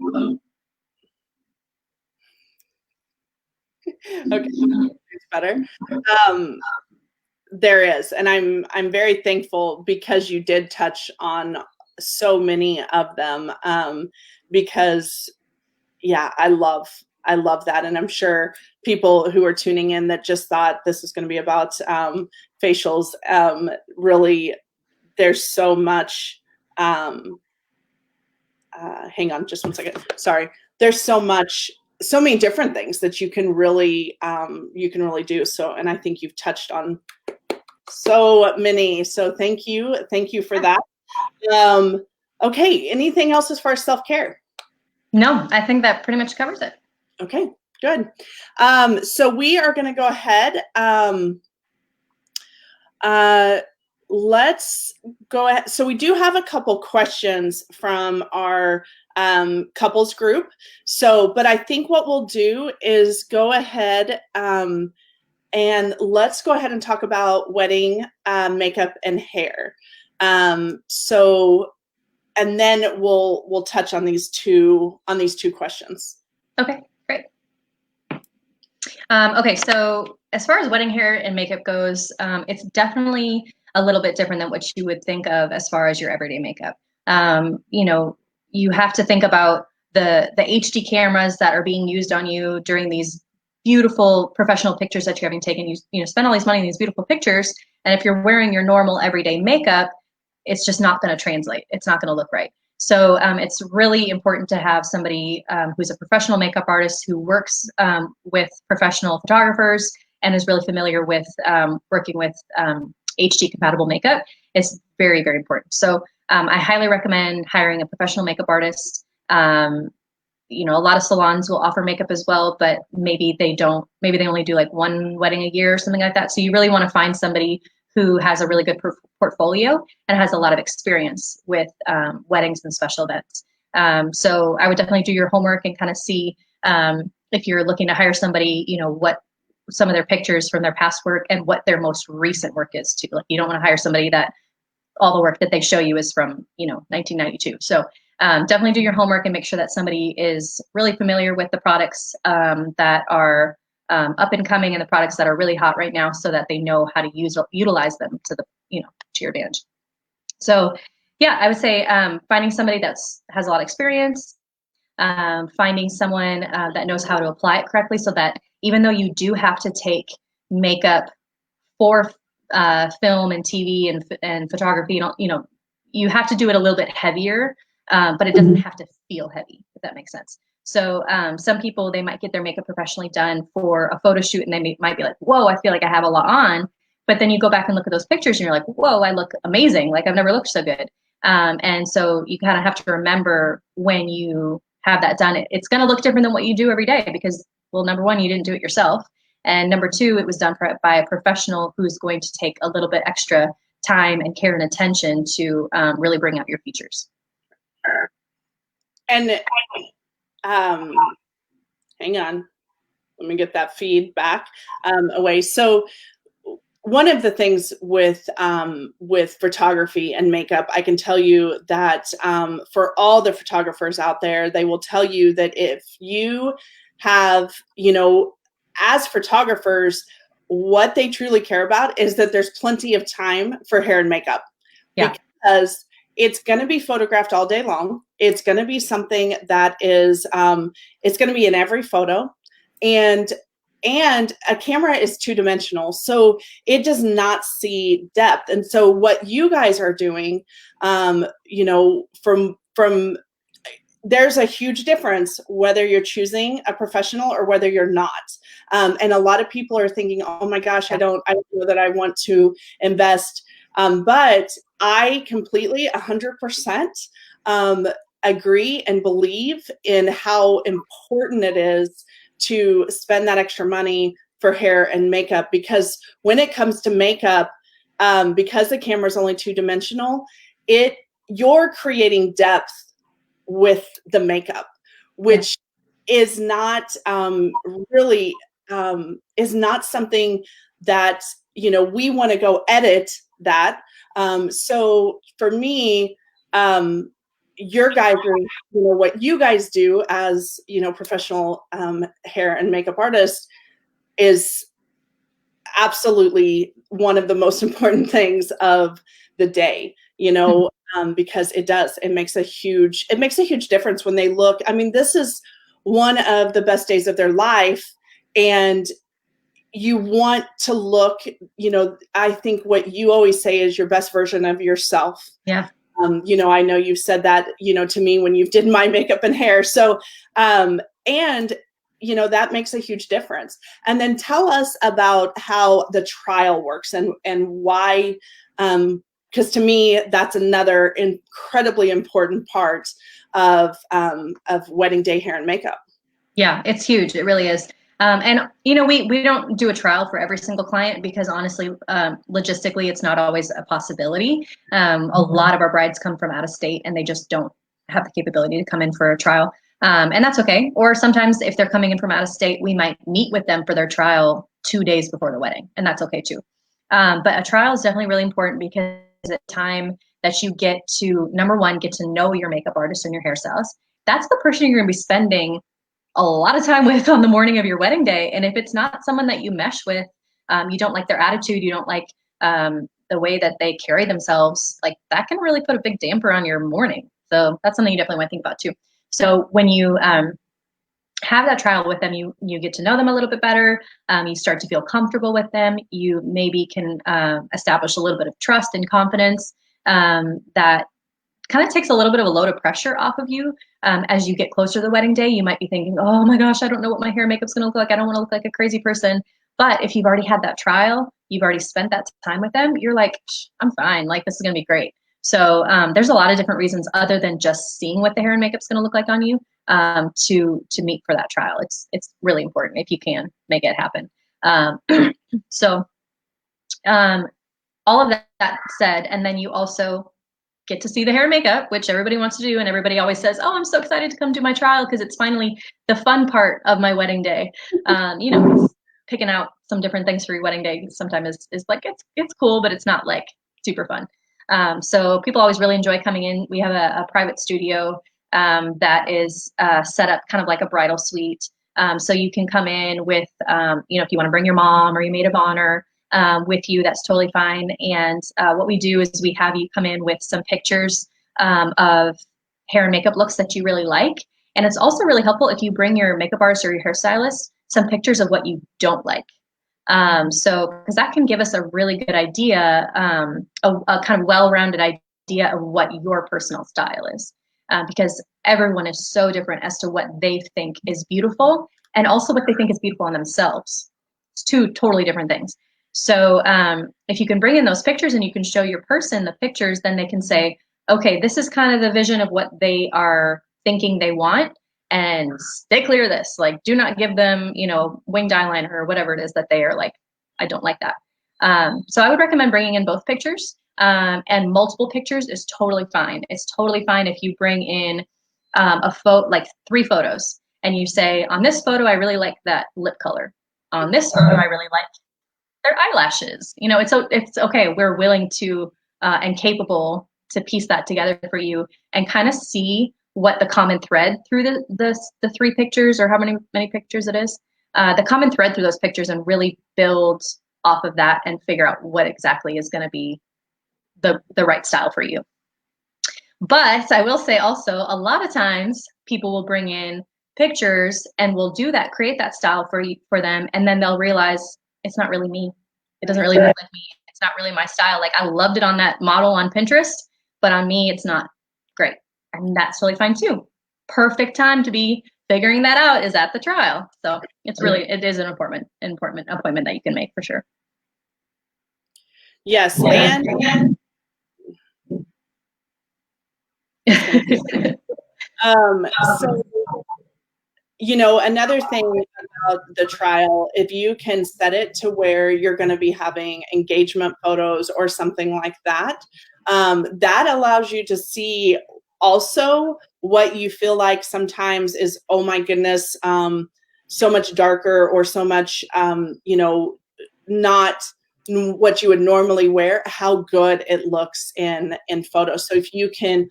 Okay, it's better. There is, and I'm very thankful because you did touch on so many of them. Because, yeah, I love I love that. And I'm sure people who are tuning in that just thought this was going to be about facials, really, there's so much, hang on just one second. Sorry. There's so many different things that you can really do. So, and I think you've touched on so many. So thank you for that. Okay. Anything else as far as self-care? No, I think that pretty much covers it. Okay, good. So we are going to go ahead. Let's go ahead. So we do have a couple questions from our couples group. So, but I think what we'll do is go ahead and let's go ahead and talk about wedding makeup and hair. So, and then we'll touch on these two questions. Okay, great. Okay, so as far as wedding hair and makeup goes, it's definitely a little bit different than what you would think of as far as your everyday makeup. You know, you have to think about the HD cameras that are being used on you during these beautiful professional pictures that you're having taken. You spend all these money on these beautiful pictures, and if you're wearing your normal everyday makeup, it's just not going to translate. It's not going to look right. So it's really important to have somebody who's a professional makeup artist who works with professional photographers and is really familiar with working with HD compatible makeup. It's very, very important. So I highly recommend hiring a professional makeup artist. You know, a lot of salons will offer makeup as well, but maybe they don't. Maybe they only do like one wedding a year or something like that. So you really want to find somebody who has a really good portfolio and has a lot of experience with weddings and special events. So I would definitely do your homework and kind of see if you're looking to hire somebody, you know, what some of their pictures from their past work and what their most recent work is too. Like you don't want to hire somebody that all the work that they show you is from, you know, 1992. So definitely do your homework and make sure that somebody is really familiar with the products that are up and coming and the products that are really hot right now, so that they know how to utilize them to the, you know, to your advantage. So yeah, I would say finding somebody that has a lot of experience, finding someone that knows how to apply it correctly, so that even though you do have to take makeup for film and TV and photography, you know, you have to do it a little bit heavier, but it doesn't have to feel heavy, if that makes sense. So some people, they might get their makeup professionally done for a photo shoot and they might be like, whoa, I feel like I have a lot on. But then you go back and look at those pictures and you're like, whoa, I look amazing. Like I've never looked so good. And so you kind of have to remember when you have that done, it's going to look different than what you do every day because, well, number one, you didn't do it yourself. And number two, it was done by a professional who's going to take a little bit extra time and care and attention to really bring out your features. And hang on, let me get that feedback away. So one of the things with photography and makeup, I can tell you that for all the photographers out there, they will tell you that if you have, you know, as photographers, what they truly care about is that there's plenty of time for hair and makeup. Yeah. Because it's going to be photographed all day long. It's going to be something that is, it's going to be in every photo. And a camera is two-dimensional, so it does not see depth. And so what you guys are doing, you know, from there's a huge difference whether you're choosing a professional or whether you're not. And a lot of people are thinking, oh my gosh, I don't know that I want to invest. But I completely 100% agree and believe in how important it is to spend that extra money for hair and makeup, because when it comes to makeup, because the camera is only two-dimensional, you're creating depth with the makeup, which is not really is not something that, you know, we want to go edit that. So for me, your guys, you know, what you guys do as, you know, professional hair and makeup artists is absolutely one of the most important things of the day, you know, because it makes a huge difference when they look. I mean, this is one of the best days of their life, and you want to look, I think what you always say is your best version of yourself. Yeah. I know you've said that, to me when you did my makeup and hair. So, and that makes a huge difference. And then tell us about how the trial works and why, because to me, that's another incredibly important part of wedding day hair and makeup. Yeah, it's huge. It really is. And we don't do a trial for every single client because honestly, logistically, it's not always a possibility. A lot of our brides come from out of state and they just don't have the capability to come in for a trial. And that's okay. Or sometimes if they're coming in from out of state, we might meet with them for their trial 2 days before the wedding, and that's okay too. But a trial is definitely really important because it's a time that you get to, number one, get to know your makeup artist and your hairstylist. That's the person you're going to be spending a lot of time with on the morning of your wedding day. And if it's not someone that you mesh with, you don't like their attitude, you don't like the way that they carry themselves, like that can really put a big damper on your morning. So that's something you definitely want to think about too. So when you have that trial with them, you get to know them a little bit better. You start to feel comfortable with them. You maybe can establish a little bit of trust and confidence that kind of takes a little bit of a load of pressure off of you. As you get closer to the wedding day, you might be thinking, oh my gosh, I don't know what my hair and makeup's going to look like. I don't want to look like a crazy person. But if you've already had that trial, you've already spent that time with them, you're like, I'm fine. Like, this is going to be great. So there's a lot of different reasons other than just seeing what the hair and makeup's going to look like on you to meet for that trial. It's really important if you can make it happen. So all of that said, and then you also get to see the hair and makeup, which everybody wants to do. And everybody always says, oh, I'm so excited to come do my trial because it's finally the fun part of my wedding day. Picking out some different things for your wedding day sometimes is like, it's cool, but it's not like super fun. So people always really enjoy coming in. We have a private studio that is set up kind of like a bridal suite. So you can come in with, if you want to bring your mom or your maid of honor, with you, that's totally fine. And what we do is we have you come in with some pictures of hair and makeup looks that you really like. And it's also really helpful if you bring your makeup artist or your hairstylist some pictures of what you don't like. Because that can give us a really good idea, a kind of well-rounded idea of what your personal style is. Because everyone is so different as to what they think is beautiful and also what they think is beautiful on themselves. It's two totally different things. So if you can bring in those pictures and you can show your person the pictures, then they can say, okay, this is kind of the vision of what they are thinking they want, and stay clear of this. Like, do not give them, winged eyeliner or whatever it is that they are like, I don't like that. So I would recommend bringing in both pictures, and multiple pictures is totally fine. It's totally fine if you bring in like 3 photos and you say, on this photo, I really like that lip color. On this photo, I really like their eyelashes. It's okay. We're willing to and capable to piece that together for you and kind of see what the common thread through the 3 pictures, or how many pictures it is, the common thread through those pictures, and really build off of that and figure out what exactly is going to be the right style for you. But I will say also, a lot of times people will bring in pictures and we'll create that style for them, and then they'll realize it's not really me. It doesn't really look like me. It's not really my style. Like, I loved it on that model on Pinterest, but on me, it's not great. And that's totally fine too. Perfect time to be figuring that out is at the trial. So it is an important appointment that you can make for sure. Yes. And so, another thing about the trial, if you can set it to where you're going to be having engagement photos or something like that, that allows you to see also what you feel like sometimes is, oh my goodness, so much darker or so much, not what you would normally wear, how good it looks in photos. So if you can,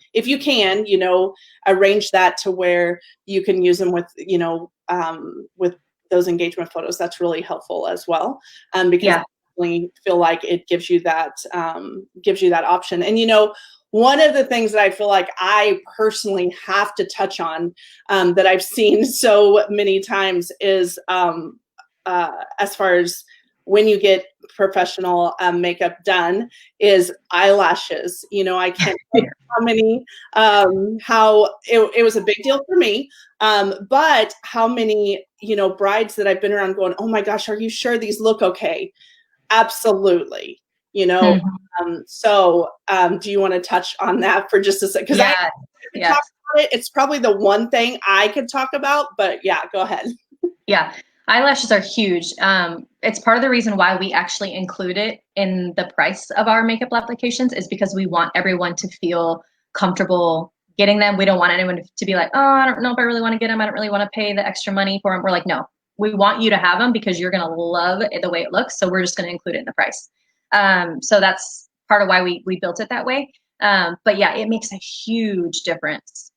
arrange that to where you can use them with those engagement photos, that's really helpful as well. Because I feel like it gives you that option. And one of the things that I feel like I personally have to touch on, that I've seen so many times is, as far as when you get professional makeup done, is eyelashes. You know, I can't tell you how many, how it was a big deal for me, but how many, you know, brides that I've been around going, oh my gosh, are you sure these look okay? Absolutely. You know, do you want to touch on that for just a second? Because I could talk about it. It's probably the one thing I could talk about, but yeah, go ahead. Yeah, eyelashes are huge. It's part of the reason why we actually include it in the price of our makeup applications, is because we want everyone to feel comfortable getting them. We don't want anyone to be like, oh, I don't know if I really want to get them. I don't really want to pay the extra money for them. We're like, no, we want you to have them because you're going to love it, the way it looks. So we're just going to include it in the price. So that's part of why we built it that way. But yeah, it makes a huge difference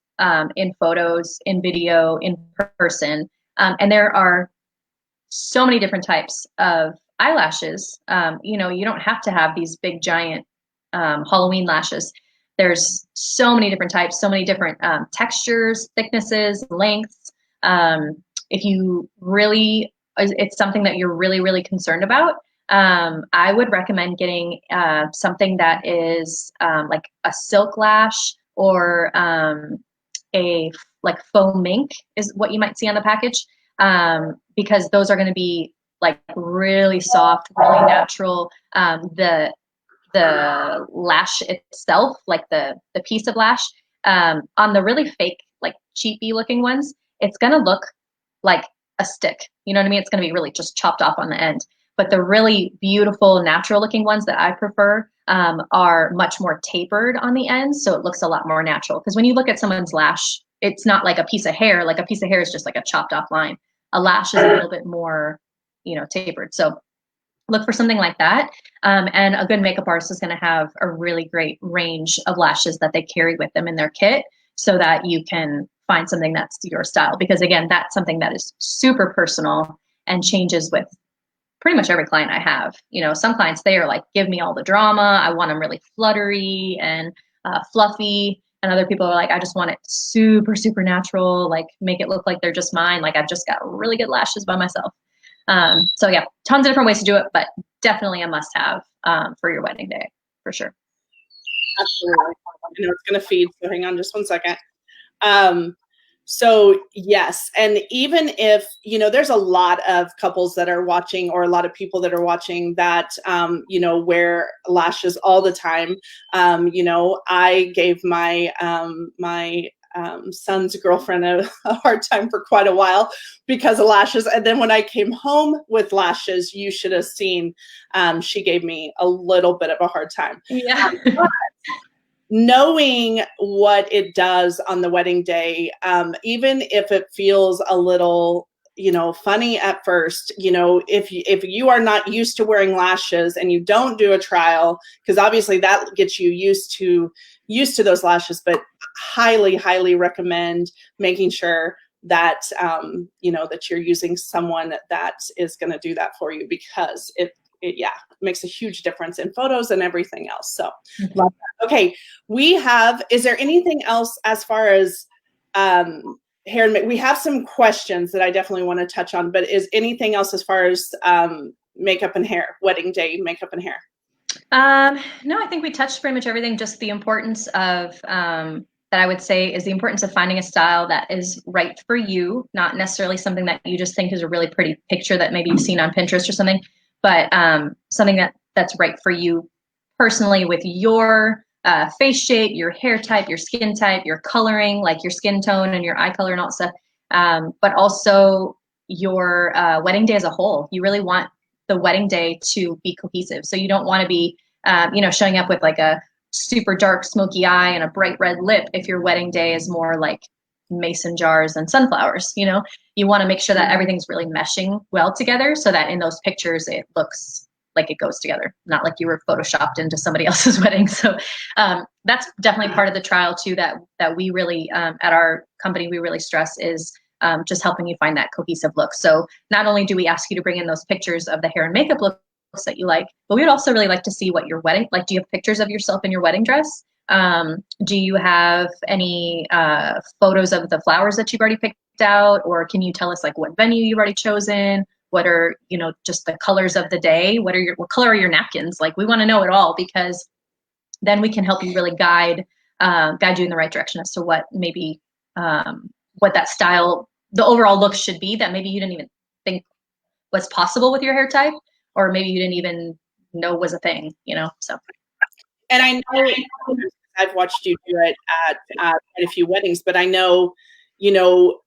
in photos, in video, in person. And there are so many different types of eyelashes. You know, you don't have to have these big, giant Halloween lashes. There's so many different types, so many different textures, thicknesses, lengths. If you really, it's something that you're really, really concerned about, I would recommend getting something that is like a silk lash, or a like faux mink is what you might see on the package, because those are going to be like really soft, really natural. The lash itself, like the piece of lash, on the really fake, like cheapy looking ones, it's going to look like a stick. You know what I mean? It's going to be really just chopped off on the end. But the really beautiful, natural looking ones that I prefer are much more tapered on the ends, so it looks a lot more natural. Because when you look at someone's lash, it's not like a piece of hair. Like a piece of hair is just like a chopped off line. A lash is a little bit more, you know, tapered. So look for something like that. And a good makeup artist is going to have a really great range of lashes that they carry with them in their kit, so that you can find something that's your style. Because again, that's something that is super personal and changes with pretty much every client I have. You know, some clients, they are like, give me all the drama. I want them really fluttery and fluffy. And other people are like, I just want it super, super natural. Like, make it look like they're just mine. Like, I've just got really good lashes by myself. So yeah, tons of different ways to do it, but definitely a must have for your wedding day, for sure. Absolutely. I know it's going to feed, so hang on just one second. So yes, and even if, you know, there's a lot of couples that are watching, or a lot of people that are watching that, you know, wear lashes all the time. You know, I gave my son's girlfriend a hard time for quite a while because of lashes. And then when I came home with lashes, you should have seen, she gave me a little bit of a hard time. Yeah. Knowing what it does on the wedding day, even if it feels a little, you know, funny at first, you know, if you are not used to wearing lashes and you don't do a trial, because obviously that gets you used to those lashes, but highly recommend making sure that, you know, that you're using someone that is going to do that for you, because it makes a huge difference in photos and everything else. So love that. Okay, is there anything else as far as hair and makeup? We have some questions that I definitely want to touch on, but is anything else as far as makeup and hair, wedding day makeup and hair? No, I think we touched pretty much everything. Just the importance of that I would say is the importance of finding a style that is right for you, not necessarily something that you just think is a really pretty picture that maybe you've seen on Pinterest or something, but something that's right for you personally, with your face shape, your hair type, your skin type, your coloring, like your skin tone and your eye color and all that stuff. But also your wedding day as a whole. You really want the wedding day to be cohesive. So you don't want to be, you know, showing up with like a super dark smoky eye and a bright red lip if your wedding day is more like mason jars and sunflowers. You know, you want to make sure that everything's really meshing well together, so that in those pictures it looks like it goes together, not like you were photoshopped into somebody else's wedding. So that's definitely part of the trial too, that we really, at our company, we really stress is just helping you find that cohesive look. So not only do we ask you to bring in those pictures of the hair and makeup looks that you like, but we would also really like to see what your wedding, like, do you have pictures of yourself in your wedding dress? Do you have any photos of the flowers that you've already picked out, or can you tell us like what venue you've already chosen? What are, you know, just the colors of the day? What color are your napkins? Like, we want to know it all, because then we can help you really guide you in the right direction as to what maybe what that style, the overall look should be, that maybe you didn't even think was possible with your hair type, or maybe you didn't even know was a thing, you know? So. And I know I've watched you do it at quite a few weddings, but I know, you know,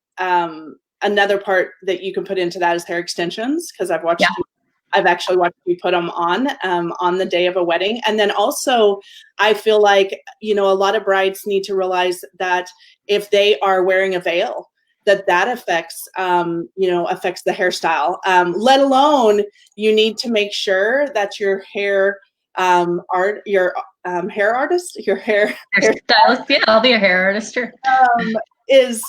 another part that you can put into that is hair extensions, because I've actually watched you put them on the day of a wedding. And then also, I feel like, you know, a lot of brides need to realize that if they are wearing a veil, that affects, you know, affects the hairstyle. Let alone, you need to make sure that your hair hair artist, your hair stylist, yeah, I'll be a hair artist, sure. Is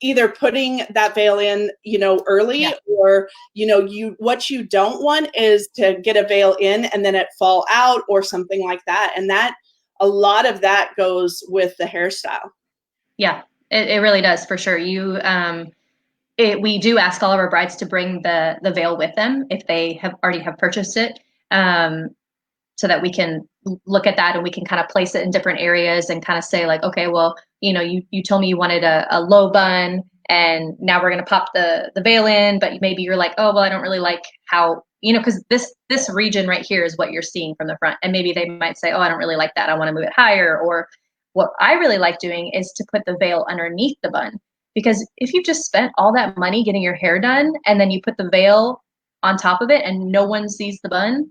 either putting that veil in, you know, early, or, you know, what you don't want is to get a veil in and then it fall out or something like that. And that, a lot of that goes with the hairstyle. Yeah, it really does, for sure. We do ask all of our brides to bring the veil with them if they already have purchased it, so that we can look at that and we can kind of place it in different areas and kind of say like, okay, well, you know, you told me you wanted a low bun, and now we're going to pop the veil in, but maybe you're like, oh, well, I don't really like how, you know, because this region right here is what you're seeing from the front. And maybe they might say, oh, I don't really like that, I want to move it higher. Or what I really like doing is to put the veil underneath the bun. Because if you just spent all that money getting your hair done and then you put the veil on top of it and no one sees the bun,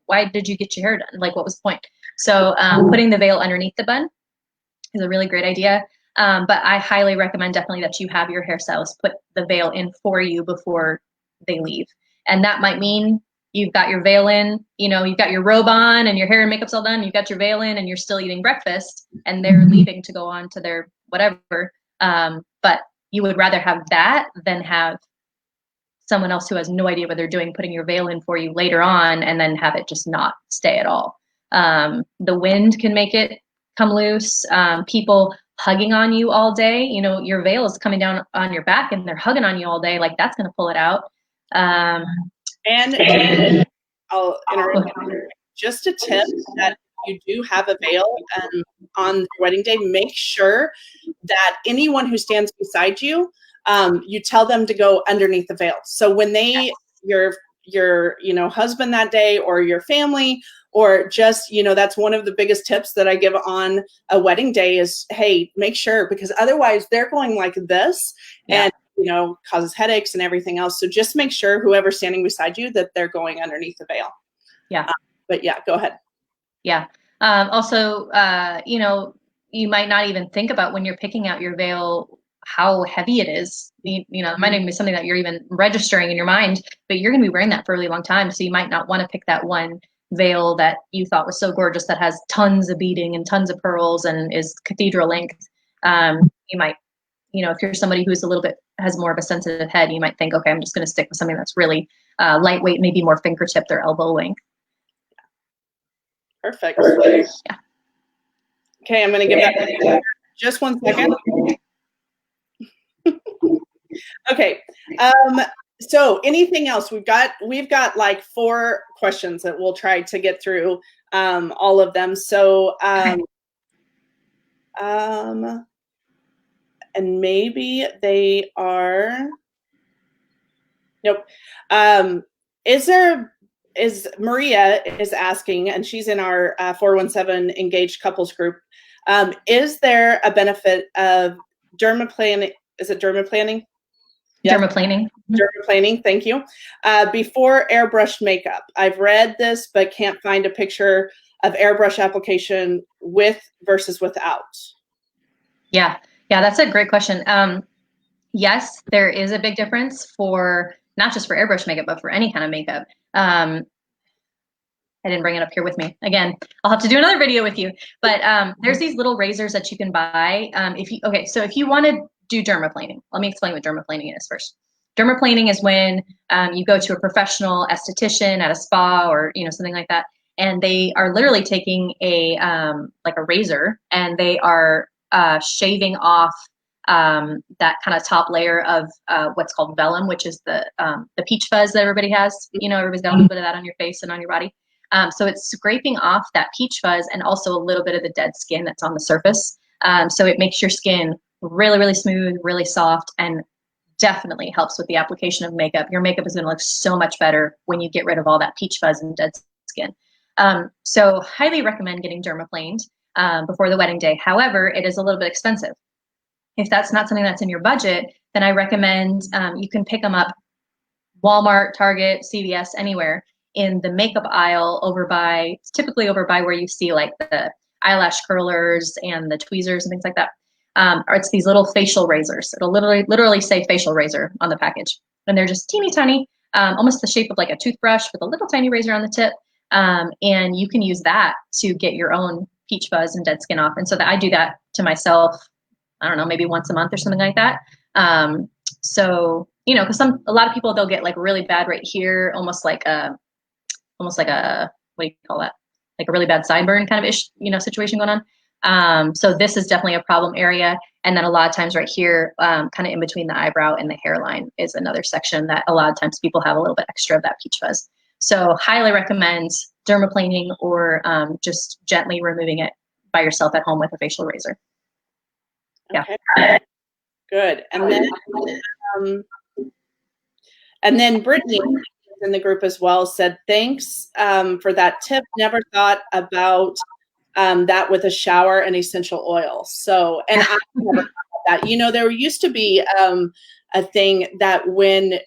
why did you get your hair done? Like, what was the point? So putting the veil underneath the bun is a really great idea. But I highly recommend definitely that you have your hairstylist put the veil in for you before they leave. And that might mean you've got your veil in, you know, you've got your robe on and your hair and makeup's all done, you've got your veil in and you're still eating breakfast and they're leaving to go on to their whatever. But you would rather have that than have someone else who has no idea what they're doing putting your veil in for you later on and then have it just not stay at all. The wind can make it come loose. People hugging on you all day, you know, your veil is coming down on your back and they're hugging on you all day, like that's going to pull it out. And I'll interrupt. Just a tip that you do have a veil on the wedding day, make sure that anyone who stands beside you, you tell them to go underneath the veil. So when your you know, husband that day, or your family, or just, you know, that's one of the biggest tips that I give on a wedding day is, hey, make sure, because otherwise they're going like this and, you know, causes headaches and everything else. So just make sure whoever's standing beside you that they're going underneath the veil. Yeah. But yeah, go ahead. Yeah. Also, you know, you might not even think about when you're picking out your veil how heavy it is. You know, it might even be something that you're even registering in your mind, but you're going to be wearing that for a really long time. So you might not want to pick that one veil that you thought was so gorgeous that has tons of beading and tons of pearls and is cathedral length. You might, you know, if you're somebody who's a little bit, has more of a sensitive head, you might think, okay, I'm just going to stick with something that's really lightweight, maybe more fingertip or elbow length. Perfect. Yeah. Okay, I'm going to give that just 1 second. Okay. So anything else? We've got like 4 questions that we'll try to get through all of them. So and maybe they are, nope. Maria is asking, and she's in our 417 engaged couples group. Is there a benefit of dermaplaning? Is it dermaplaning? Yes. Dermaplaning. Dermaplaning, thank you. Before airbrush makeup. I've read this, but can't find a picture of airbrush application with versus without. Yeah, that's a great question. Yes, there is a big difference for not just for airbrush makeup, but for any kind of makeup. I didn't bring it up here with me. Again, I'll have to do another video with you. But there's these little razors that you can buy. So if you want to do dermaplaning, let me explain what dermaplaning is first. Dermaplaning is when you go to a professional esthetician at a spa or something like that, and they are literally taking a like a razor, and they are shaving off that kind of top layer of what's called vellum, which is the peach fuzz that everybody has. You know, everybody's got a little bit of that on your face and on your body. So it's scraping off that peach fuzz and also a little bit of the dead skin that's on the surface. So it makes your skin really, really smooth, really soft, and definitely helps with the application of makeup. Your makeup is going to look so much better when you get rid of all that peach fuzz and dead skin. So highly recommend getting dermaplaned before the wedding day. However, it is a little bit expensive. If that's not something that's in your budget, then I recommend you can pick them up Walmart, Target, CVS, anywhere in the makeup aisle typically over by where you see like the eyelash curlers and the tweezers and things like that. Or it's these little facial razors. It'll literally say facial razor on the package. And they're just teeny tiny, almost the shape of like a toothbrush with a little tiny razor on the tip. And you can use that to get your own peach fuzz and dead skin off. And so I do that to myself, I don't know, maybe once a month or something like that. So, you know, because a lot of people, they'll get like really bad right here, almost like a, what do you call that? Like a really bad sideburn kind of ish, you know, situation going on. So this is definitely a problem area. And then a lot of times right here, kind of in between the eyebrow and the hairline is another section that a lot of times people have a little bit extra of that peach fuzz. So highly recommend dermaplaning or just gently removing it by yourself at home with a facial razor. Yeah. Okay. Good. And then Brittany in the group as well said, thanks for that tip. Never thought about that with a shower and essential oil. So, and I never thought about that. You know, there used to be a thing that when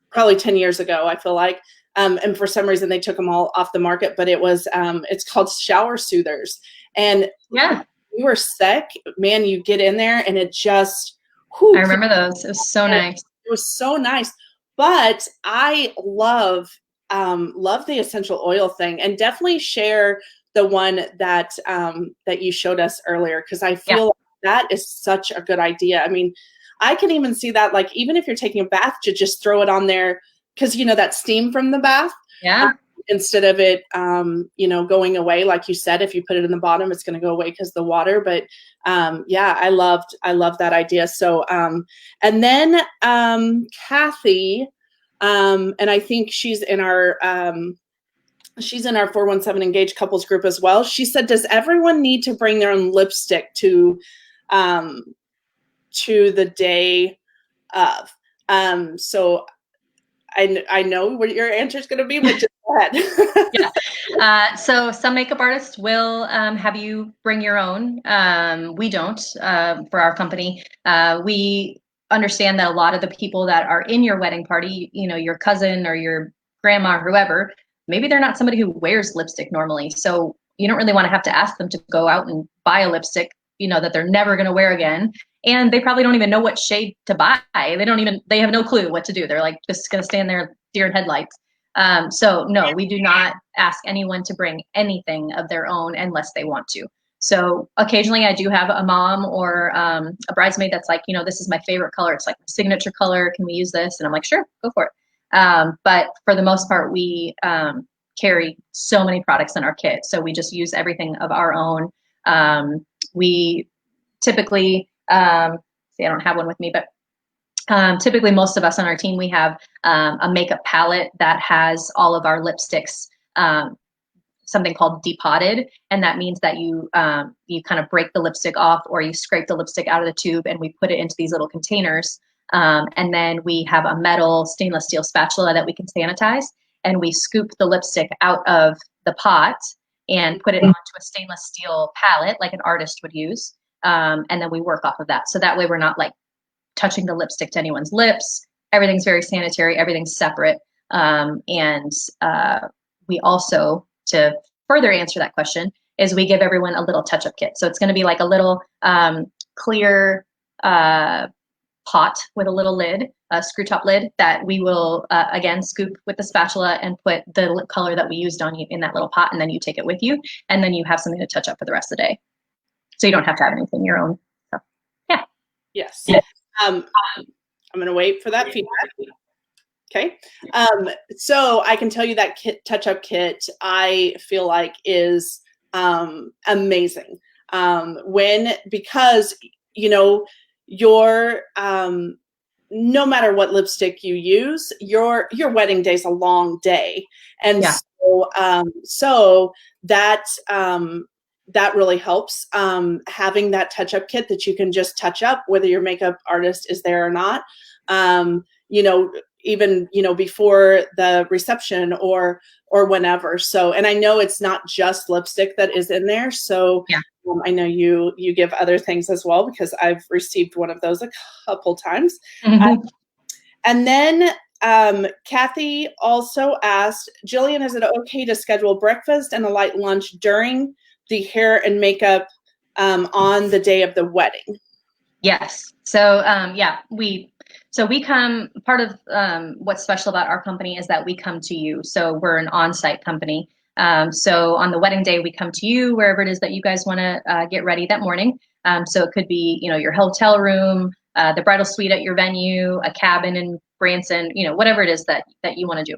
probably 10 years ago, I feel like, and for some reason they took them all off the market, but it was, it's called shower soothers. And yeah, you were sick, man, you get in there and it just, I remember those. It was so nice. It was so nice. But I love the essential oil thing, and definitely share the one that that you showed us earlier, because I feel like that is such a good idea. I mean, I can even see that, like, even if you're taking a bath, to just throw it on there, because you know that steam from the bath. Yeah. Instead of it, you know, going away, like you said, if you put it in the bottom, it's going to go away because the water. But yeah, I love that idea. So, and then Kathy, and I think she's in our 417 Engaged Couples group as well. She said, "Does everyone need to bring their own lipstick to the day of?" So I know what your answer is going to be, but just go ahead. Yeah. So some makeup artists will have you bring your own. We don't for our company. We understand that a lot of the people that are in your wedding party, you know, your cousin or your grandma or whoever, maybe they're not somebody who wears lipstick normally. So you don't really want to have to ask them to go out and buy a lipstick, you know, that they're never going to wear again. And they probably don't even know what shade to buy. They have no clue what to do. They're like just going to stand there deer in headlights. So no, we do not ask anyone to bring anything of their own unless they want to. So occasionally I do have a mom or a bridesmaid that's like, you know, this is my favorite color. It's like my signature color. Can we use this? And I'm like, sure, go for it. But for the most part, we carry so many products in our kit. So we just use everything of our own. We typically, see, I don't have one with me, but typically most of us on our team, we have a makeup palette that has all of our lipsticks, something called depotted. And that means that you kind of break the lipstick off, or you scrape the lipstick out of the tube, and we put it into these little containers. And then we have a metal stainless steel spatula that we can sanitize, and we scoop the lipstick out of the pot and put it onto a stainless steel palette like an artist would use. And then we work off of that. So that way we're not like touching the lipstick to anyone's lips. Everything's very sanitary. Everything's separate. And we also, to further answer that question, is we give everyone a little touch-up kit. So it's going to be like a little clear pot with a little lid, a screw top lid, that we will, again, scoop with the spatula and put the lip color that we used on you in that little pot. And then you take it with you. And then you have something to touch up for the rest of the day. So you don't have to have anything your own. So, yeah. Yes. I'm going to wait for that feedback. Okay. So I can tell you that touch-up kit, I feel like is amazing. Because, you know, your no matter what lipstick you use, your wedding day is a long day. And Yeah. so that that really helps, having that touch-up kit that you can just touch up whether your makeup artist is there or not. You know, even, you know, before the reception or whenever. So, and I know it's not just lipstick that is in there. So Yeah. I know you give other things as well, because I've received one of those a couple times. Mm-hmm. And then Kathy also asked, Jillian, is it okay to schedule breakfast and a light lunch during the hair and makeup on the day of the wedding? Yes. So yeah, we come, part of what's special about our company is that we come to you. So we're an on-site company. So on the wedding day, we come to you wherever it is that you guys want to get ready that morning. So it could be, you know, your hotel room, the bridal suite at your venue, a cabin in Branson, you know, whatever it is that you want to do.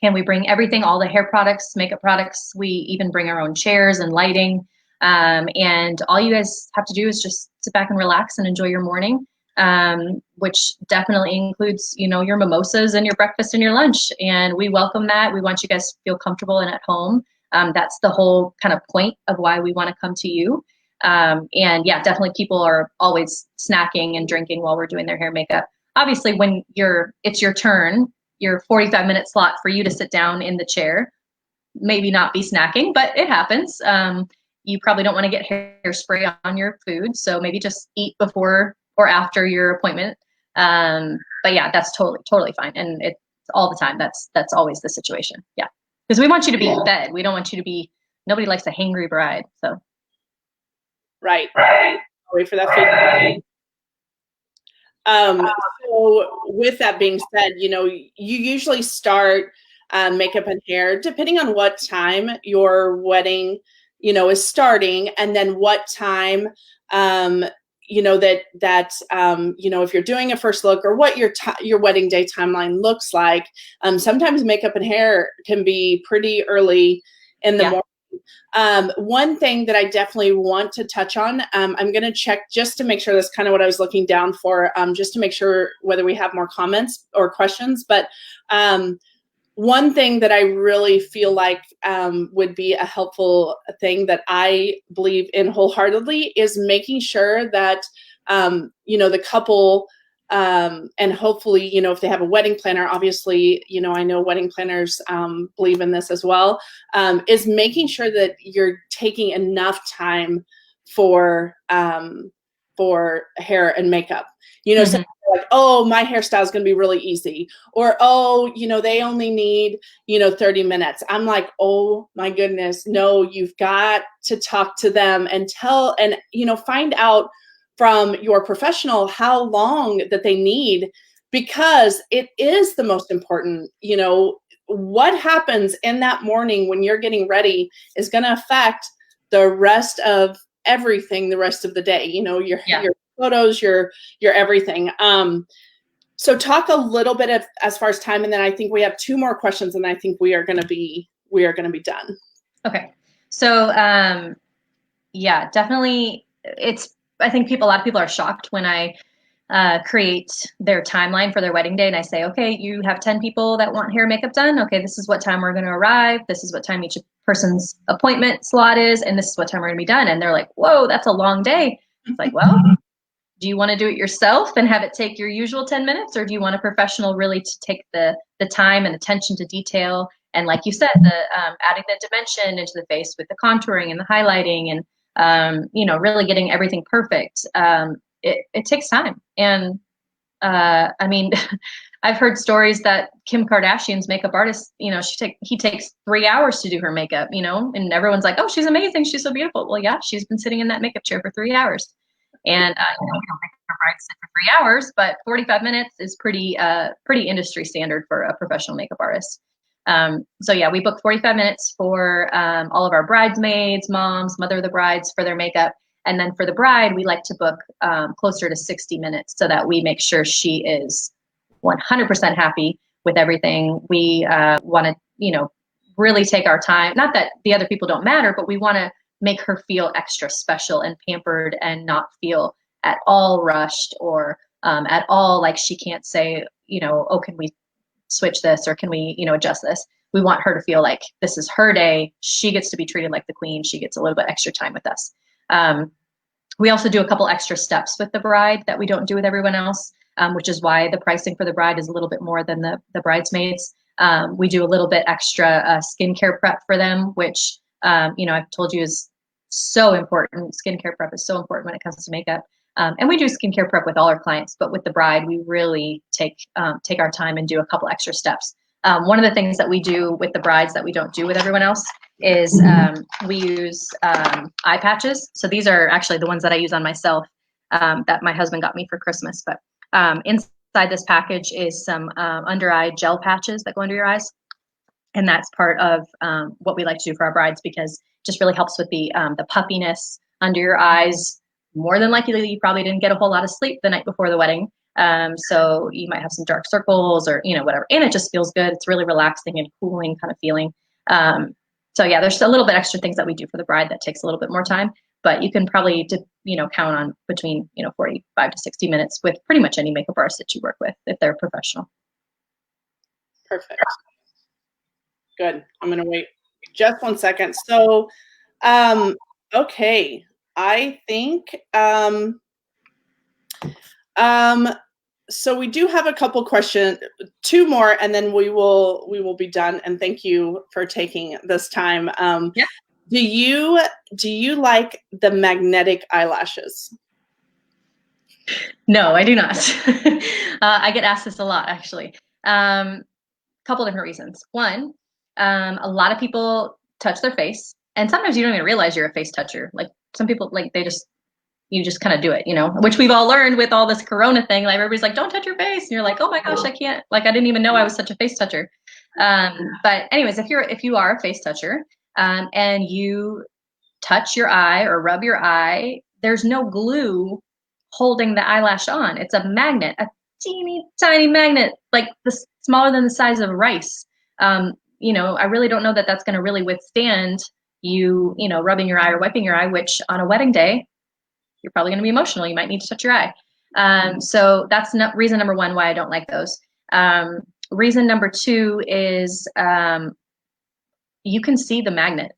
And we bring everything, all the hair products, makeup products. We even bring our own chairs and lighting. And all you guys have to do is just sit back and relax and enjoy your morning, which definitely includes, you know, your mimosas and your breakfast and your lunch. And we welcome that. We want you guys to feel comfortable and at home. That's the whole kind of point of why we want to come to you. And yeah, definitely people are always snacking and drinking while we're doing their hair and makeup. Obviously, when it's your turn, your 45-minute slot for you to sit down in the chair, maybe not be snacking, but it happens. You probably don't want to get hairspray on your food, so maybe just eat before or after your appointment. But yeah, that's totally fine, and it's all the time. That's always the situation. Yeah, because we want you to be fed. We don't want you to be. Nobody likes a hangry bride. So Right. Wait for that feedback. So with that being said, you know, you usually start makeup and hair depending on what time your wedding, you know, is starting, and then what time, you know, you know, if you're doing a first look or what your wedding day timeline looks like. Sometimes makeup and hair can be pretty early in the morning. One thing that I definitely want to touch on, I'm going to check just to make sure, that's kind of what I was looking down for, just to make sure whether we have more comments or questions. But one thing that I really feel like would be a helpful thing that I believe in wholeheartedly is making sure that, you know, the couple, and hopefully, you know, if they have a wedding planner, obviously, you know, I know wedding planners believe in this as well, is making sure that you're taking enough time for hair and makeup. You know, like, oh, my hairstyle is going to be really easy, or, oh, you know, they only need, you know, 30 minutes. I'm like, oh my goodness, no, you've got to talk to them and you know, find out from your professional how long that they need, because it is the most important. You know, what happens in that morning when you're getting ready is going to affect the rest of everything the rest of the day. You know, your photos, your everything. So talk a little bit of as far as time, and then I think we have two more questions, and I think we are going to be done. Okay. So yeah, definitely. I think a lot of people are shocked when I create their timeline for their wedding day, and I say, okay, you have 10 people that want hair and makeup done. Okay, this is what time we're going to arrive. This is what time each person's appointment slot is, and this is what time we're going to be done. And they're like, whoa, that's a long day. It's like, well, do you want to do it yourself and have it take your usual 10 minutes, or do you want a professional really to take the time and attention to detail? And like you said, the adding the dimension into the face with the contouring and the highlighting, and you know, really getting everything perfect. It takes time. And I mean, I've heard stories that Kim Kardashian's makeup artist, you know, he takes 3 hours to do her makeup, you know, and everyone's like, oh, she's amazing, she's so beautiful. Well, yeah, she's been sitting in that makeup chair for 3 hours. And you know, we don't make our brides sit for 3 hours, but 45 minutes is pretty industry standard for a professional makeup artist. So yeah, we book 45 minutes for all of our bridesmaids, moms, mother of the brides for their makeup. And then for the bride, we like to book closer to 60 minutes so that we make sure she is 100% happy with everything. We want to, you know, really take our time. Not that the other people don't matter, but we want to make her feel extra special and pampered and not feel at all rushed or at all like she can't say, you know, oh, can we switch this or can we, you know, adjust this? We want her to feel like this is her day. She gets to be treated like the queen. She gets a little bit extra time with us. We also do a couple extra steps with the bride that we don't do with everyone else, which is why the pricing for the bride is a little bit more than the bridesmaids. We do a little bit extra skincare prep for them, which, you know, I've told you is so important. Skincare prep is so important when it comes to makeup. And we do skincare prep with all our clients, but with the bride, we really take our time and do a couple extra steps. One of the things that we do with the brides that we don't do with everyone else is we use eye patches. So these are actually the ones that I use on myself that my husband got me for Christmas. But inside this package is some under eye gel patches that go under your eyes. And that's part of what we like to do for our brides because it just really helps with the puffiness under your eyes. More than likely, you probably didn't get a whole lot of sleep the night before the wedding. So you might have some dark circles or, you know, whatever. And it just feels good. It's really relaxing and cooling kind of feeling. So yeah, there's a little bit extra things that we do for the bride that takes a little bit more time, but you can probably, you know, count on between, you know, 45 to 60 minutes with pretty much any makeup artist that you work with if they're professional. Perfect. Good. I'm going to wait just 1 second. So, okay. I think, so we do have a couple questions, 2 more, and then we will be done. And thank you for taking this time. Yeah. Do you like the magnetic eyelashes? No, I do not. I get asked this a lot, actually. Couple different reasons. One, a lot of people touch their face, and sometimes you don't even realize you're a face toucher. Like some people, like you just kind of do it, you know, which we've all learned with all this Corona thing. Like everybody's like, don't touch your face. And you're like, oh my gosh, I can't, like, I didn't even know I was such a face toucher. But anyways, if you are a face toucher, and you touch your eye or rub your eye, there's no glue holding the eyelash on. It's a magnet, a teeny tiny magnet, like smaller than the size of rice. You know, I really don't know that that's going to really withstand you know, rubbing your eye or wiping your eye, which on a wedding day, you're probably going to be emotional. You might need to touch your eye. So that's not reason number 1 why I don't like those. Reason number 2 is you can see the magnet.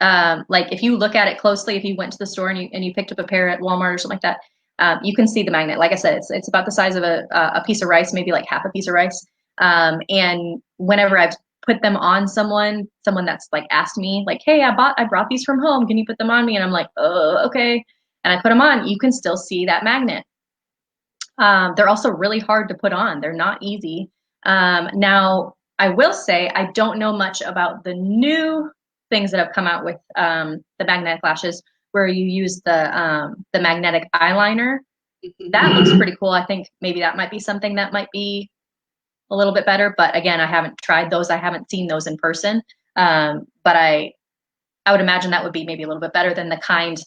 Like if you look at it closely, if you went to the store and you picked up a pair at Walmart or something like that, you can see the magnet. Like I said, it's about the size of a piece of rice, maybe like half a piece of rice. And whenever I've put them on someone that's like asked me like, hey, I brought these from home. Can you put them on me? And I'm like, oh, okay. And I put them on, you can still see that magnet. They're also really hard to put on. They're not easy. Now, I will say I don't know much about the new things that have come out with the magnetic lashes where you use the magnetic eyeliner. That looks pretty cool. I think maybe that might be something that might be a little bit better. But again, I haven't tried those. I haven't seen those in person. But I would imagine that would be maybe a little bit better than the kind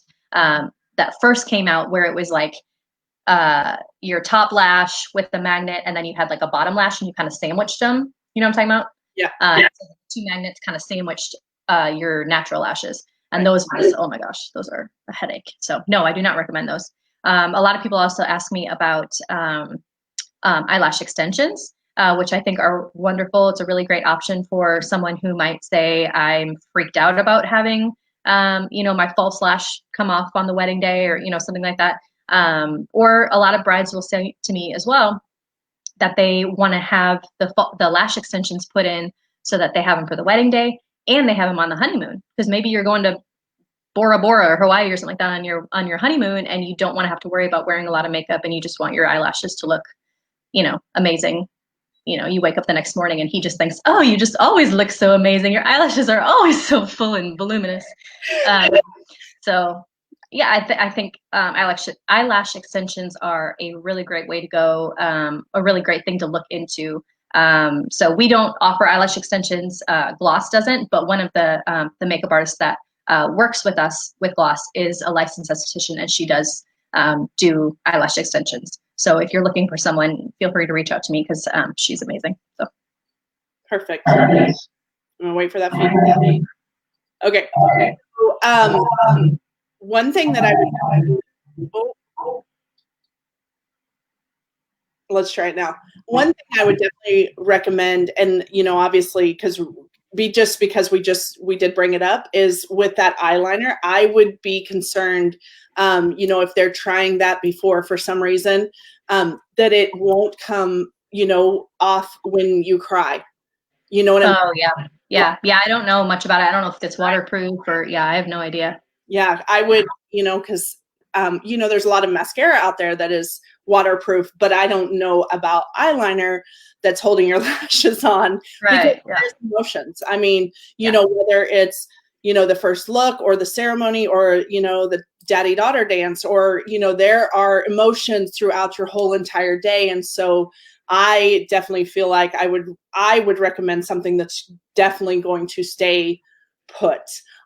that first came out where it was like your top lash with the magnet and then you had like a bottom lash and you kind of sandwiched them. You know what I'm talking about? Yeah. So 2 magnets kind of sandwiched your natural lashes. And those ones, oh my gosh, those are a headache. So no, I do not recommend those. A lot of people also ask me about eyelash extensions, which I think are wonderful. It's a really great option for someone who might say, I'm freaked out about having you know, my false lash come off on the wedding day or, you know, something like that. Or a lot of brides will say to me as well that they want to have the lash extensions put in so that they have them for the wedding day and they have them on the honeymoon. Because maybe you're going to Bora Bora or Hawaii or something like that on your honeymoon and you don't want to have to worry about wearing a lot of makeup and you just want your eyelashes to look, you know, amazing. You know, you wake up the next morning and he just thinks, oh, you just always look so amazing. Your eyelashes are always so full and voluminous. So yeah, I think eyelash extensions are a really great way to go, a really great thing to look into. So we don't offer eyelash extensions. Gloss doesn't, but one of the makeup artists that works with us with Gloss is a licensed esthetician, and she does do eyelash extensions. So if you're looking for someone, feel free to reach out to me because she's amazing. So perfect. I'm gonna wait for that feedback. Okay. So, one thing that I would, let's try it now. One thing I would definitely recommend, and obviously because we did bring it up, is with that eyeliner, I would be concerned, if they're trying that before for some reason, that it won't come, off when you cry. You know what I mean? oh yeah. I don't know much about it. I don't know if it's waterproof or I have no idea. Yeah, I would, because there's a lot of mascara out there that is waterproof, but I don't know about eyeliner that's holding your lashes on because there's emotions. I mean, whether it's, the first look or the ceremony or, the daddy-daughter dance or, there are emotions throughout your whole entire day. And so I definitely feel like I would recommend something that's definitely going to stay put.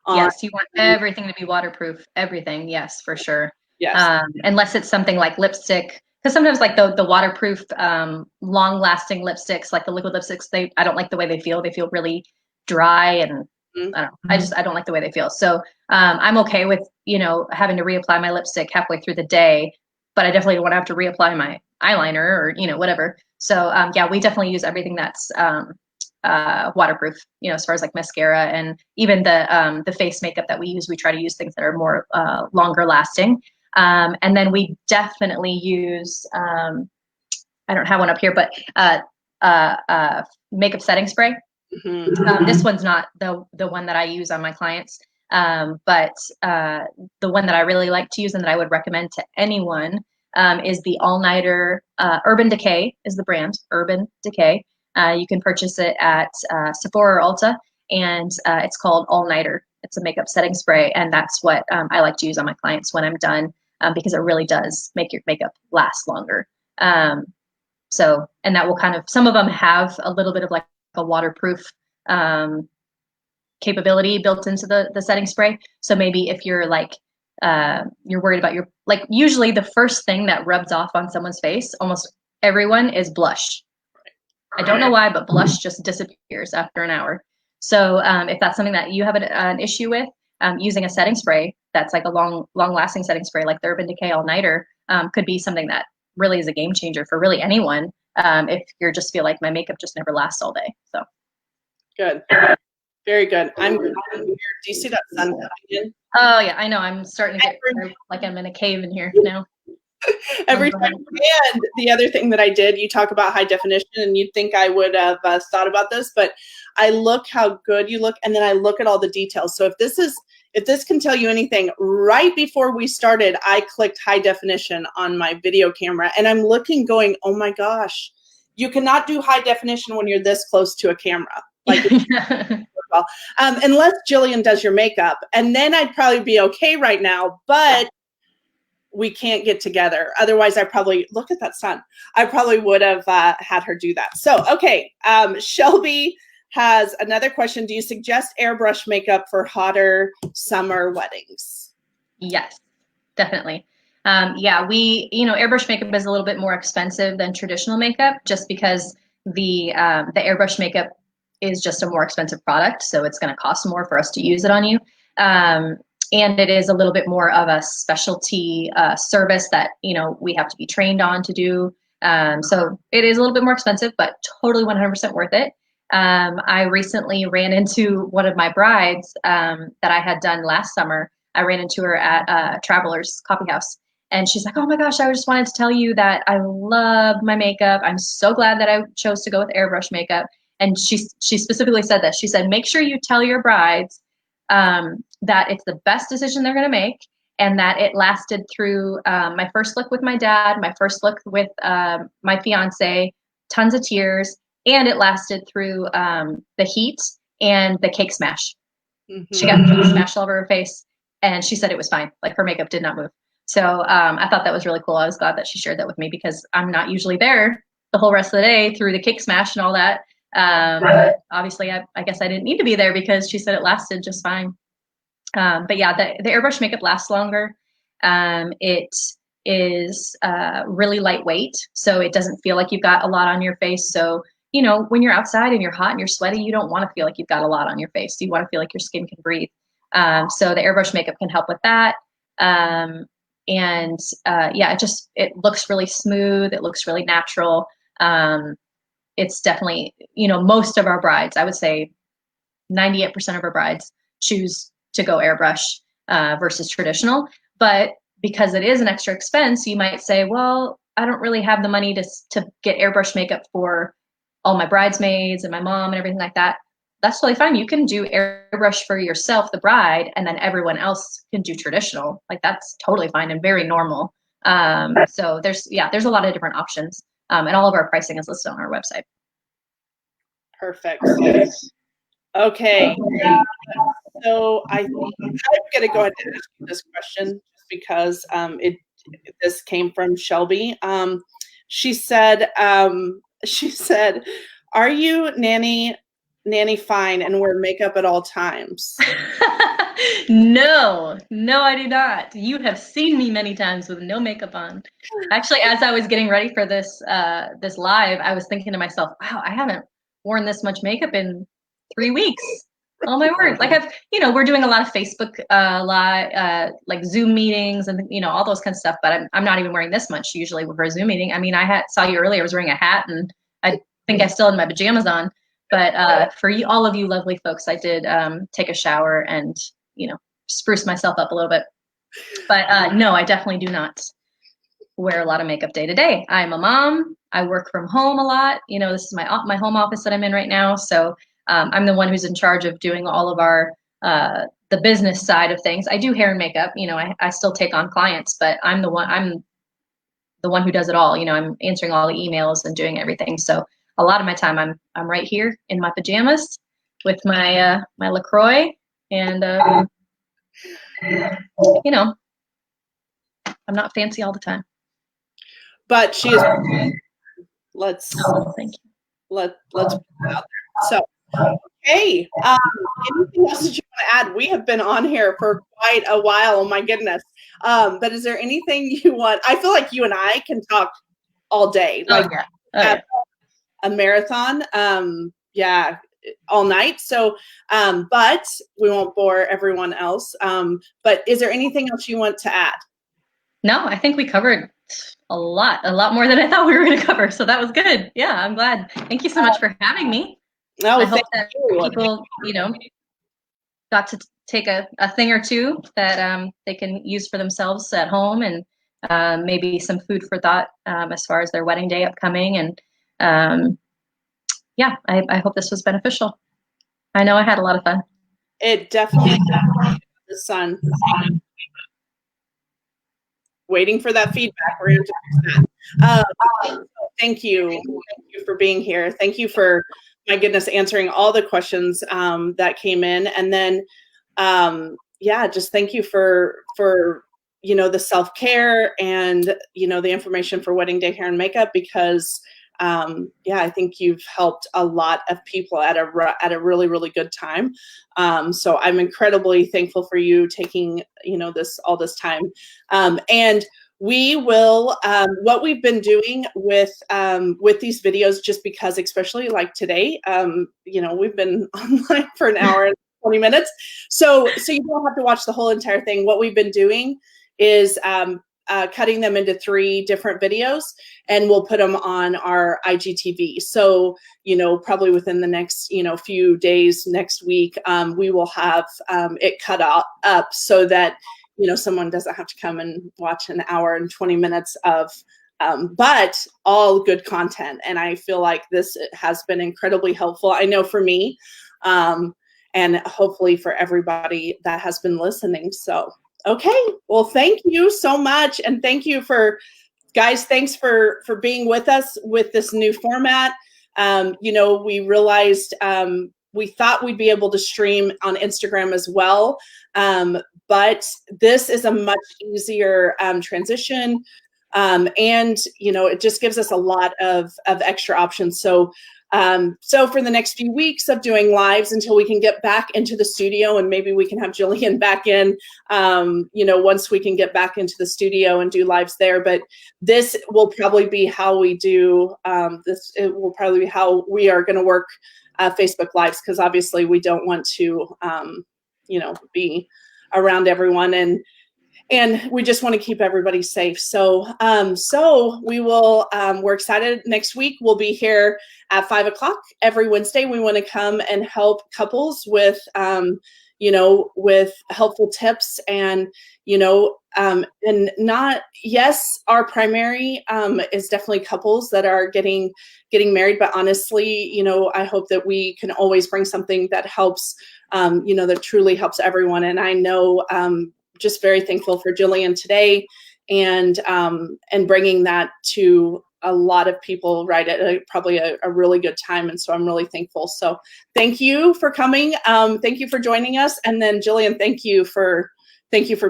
Yes, you want everything to be waterproof. Everything, yes, for sure. Yes. Unless it's something like lipstick, because sometimes like the waterproof, long-lasting lipsticks, like the liquid lipsticks, I don't like the way they feel. They feel really dry, and I don't know. I don't like the way they feel. So I'm okay with having to reapply my lipstick halfway through the day, but I definitely don't want to have to reapply my eyeliner or whatever. So yeah, we definitely use everything that's waterproof, as far as like mascara and even the face makeup that we use. We try to use things that are more longer lasting. And then we definitely use, I don't have one up here, but makeup setting spray. This one's not the one that I use on my clients, but the one that I really like to use and that I would recommend to anyone is the all-nighter. Urban Decay is the brand, Urban Decay. You can purchase it at Sephora or Ulta, and it's called All Nighter. It's a makeup setting spray, and that's what I like to use on my clients when I'm done, because it really does make your makeup last longer. So, and that will some of them have a little bit of like a waterproof capability built into the setting spray. So maybe if you're like, you're worried about usually the first thing that rubs off on someone's face, almost everyone, is blush. I don't know why, but blush just disappears after an hour. So if that's something that you have an issue with, using a setting spray that's like a long-lasting setting spray like the Urban Decay All Nighter could be something that really is a game changer for really anyone, if you just feel like my makeup just never lasts all day. So good. Very good. I'm here. Do you see that sun coming in? Oh yeah, I know. I'm starting to get like I'm in a cave in here now. Every time. And the other thing that I did, you talk about high definition, and you'd think I would have thought about this, but I look how good you look, and then I look at all the details. So if this can tell you anything, right before we started, I clicked high definition on my video camera, and I'm looking going, oh my gosh, you cannot do high definition when you're this close to a camera. Like, unless Jillian does your makeup, and then I'd probably be okay right now, but we can't get together. Otherwise, I probably, look at that sun. I probably would have had her do that. So, okay. Shelby has another question. Do you suggest airbrush makeup for hotter summer weddings? Yes, definitely. Yeah, airbrush makeup is a little bit more expensive than traditional makeup just because the airbrush makeup is just a more expensive product. So it's going to cost more for us to use it on you. And it is a little bit more of a specialty service that, we have to be trained on to do. So it is a little bit more expensive, but totally 100% worth it. I recently ran into one of my brides that I had done last summer. I ran into her at Traveler's Coffee House. And she's like, oh my gosh, I just wanted to tell you that I love my makeup. I'm so glad that I chose to go with airbrush makeup. And she specifically said that. She said, make sure you tell your brides that it's the best decision they're going to make, and that it lasted through my first look with my dad, my first look with my fiance, tons of tears, and it lasted through the heat and the cake smash. Mm-hmm. She got cake smashed all over her face, and she said it was fine. Like her makeup did not move. So I thought that was really cool. I was glad that she shared that with me because I'm not usually there the whole rest of the day through the cake smash and all that. But obviously, I guess I didn't need to be there because she said it lasted just fine. But yeah, the airbrush makeup lasts longer. It is really lightweight, so it doesn't feel like you've got a lot on your face. So, you know, when you're outside and you're hot and you're sweaty, you don't want to feel like you've got a lot on your face. You want to feel like your skin can breathe. So the airbrush makeup can help with that. Yeah, it looks really smooth. It looks really natural. It's definitely, you know, most of our brides, I would say 98% of our brides choose to go airbrush versus traditional. But because it is an extra expense, you might say, well, I don't really have the money to get airbrush makeup for all my bridesmaids and my mom and everything like that. That's totally fine. You can do airbrush for yourself, the bride, and then everyone else can do traditional. Like, that's totally fine and very normal. So there's a lot of different options. And all of our pricing is listed on our website. Perfect. Okay. So I think I'm going to go ahead and ask you this question just because this came from Shelby. She said, "Are you nanny fine and wear makeup at all times?" No, I do not. You have seen me many times with no makeup on. Actually, as I was getting ready for this live, I was thinking to myself, wow, I haven't worn this much makeup in 3 weeks. Oh my word. Like, we're doing a lot of Facebook live, like Zoom meetings and, you know, all those kinds of stuff, but I'm not even wearing this much usually for a Zoom meeting. I mean, saw you earlier, I was wearing a hat, and I think I still had my pajamas on. But for all of you lovely folks, I did take a shower and, you know, spruce myself up a little bit. But no, I definitely do not wear a lot of makeup day to day. I'm a mom. I work from home a lot. You know, this is my home office that I'm in right now. So I'm the one who's in charge of doing all of our the business side of things. I do hair and makeup. You know, I still take on clients, but I'm the one who does it all. You know, I'm answering all the emails and doing everything. So a lot of my time I'm right here in my pajamas with my my LaCroix, and you know, I'm not fancy all the time. But she is. Let's thank you. Let's put it out there. So, hey, anything else that you want to add? We have been on here for quite a while. Oh my goodness. But is there anything you want? I feel like you and I can talk all day. Like, a marathon. Yeah, all night. So, but we won't bore everyone else. But is there anything else you want to add? No, I think we covered a lot more than I thought we were going to cover. So that was good. Yeah, I'm glad. Thank you so much for having me. I hope that people, you know, got to take a thing or two that they can use for themselves at home, and maybe some food for thought as far as their wedding day upcoming. And yeah, I hope this was beneficial. I know I had a lot of fun. It definitely the sun. Waiting for that feedback. We're going to fix that. Thank you. Thank you for being here. Thank you for, my goodness, answering all the questions that came in. And then, yeah, just thank you for you know, the self-care and, you know, the information for wedding day hair and makeup, because yeah, I think you've helped a lot of people at a really, really good time. So I'm incredibly thankful for you taking, you know, all this time. And we will, what we've been doing with these videos, just because, especially like today, you know, we've been online for an hour and 20 minutes. So you don't have to watch the whole entire thing. What we've been doing is cutting them into 3 different videos, and we'll put them on our IGTV. So, you know, probably within the next, you know, few days, next week, we will have it cut up so that, you know, someone doesn't have to come and watch an hour and 20 minutes of, but all good content. And I feel like this has been incredibly helpful. I know for me, and hopefully for everybody that has been listening. So, okay. Well, thank you so much. And thank you guys, thanks for being with us with this new format. You know, we realized, we thought we'd be able to stream on Instagram as well. But this is a much easier transition. And, you know, it just gives us a lot of extra options. So So for the next few weeks of doing lives until we can get back into the studio, and maybe we can have Jillian back in, once we can get back into the studio and do lives there. But this will probably be how we do this. It will probably be how we are going to work Facebook Lives, because obviously we don't want to, be around everyone, and we just want to keep everybody safe. So, we will, we're excited. Next week, we'll be here at 5 o'clock every Wednesday. We want to come and help couples with, with helpful tips and, our primary is definitely couples that are getting married. But honestly, I hope that we can always bring something that helps, that truly helps everyone. And I know, just very thankful for Jillian today and bringing that to a lot of people right at probably a really good time. And so I'm really thankful. So thank you for coming. Thank you for joining us. And then Jillian, thank you for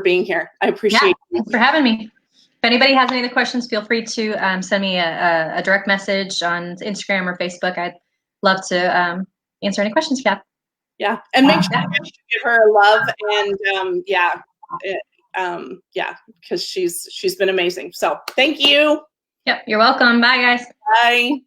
being here. I appreciate it. Thanks for having me. If anybody has any other questions, feel free to send me a direct message on Instagram or Facebook. I'd love to answer any questions you have. Yeah. And make sure you give her a love and because she's been amazing. So thank you. Yep, you're welcome. Bye, guys. Bye.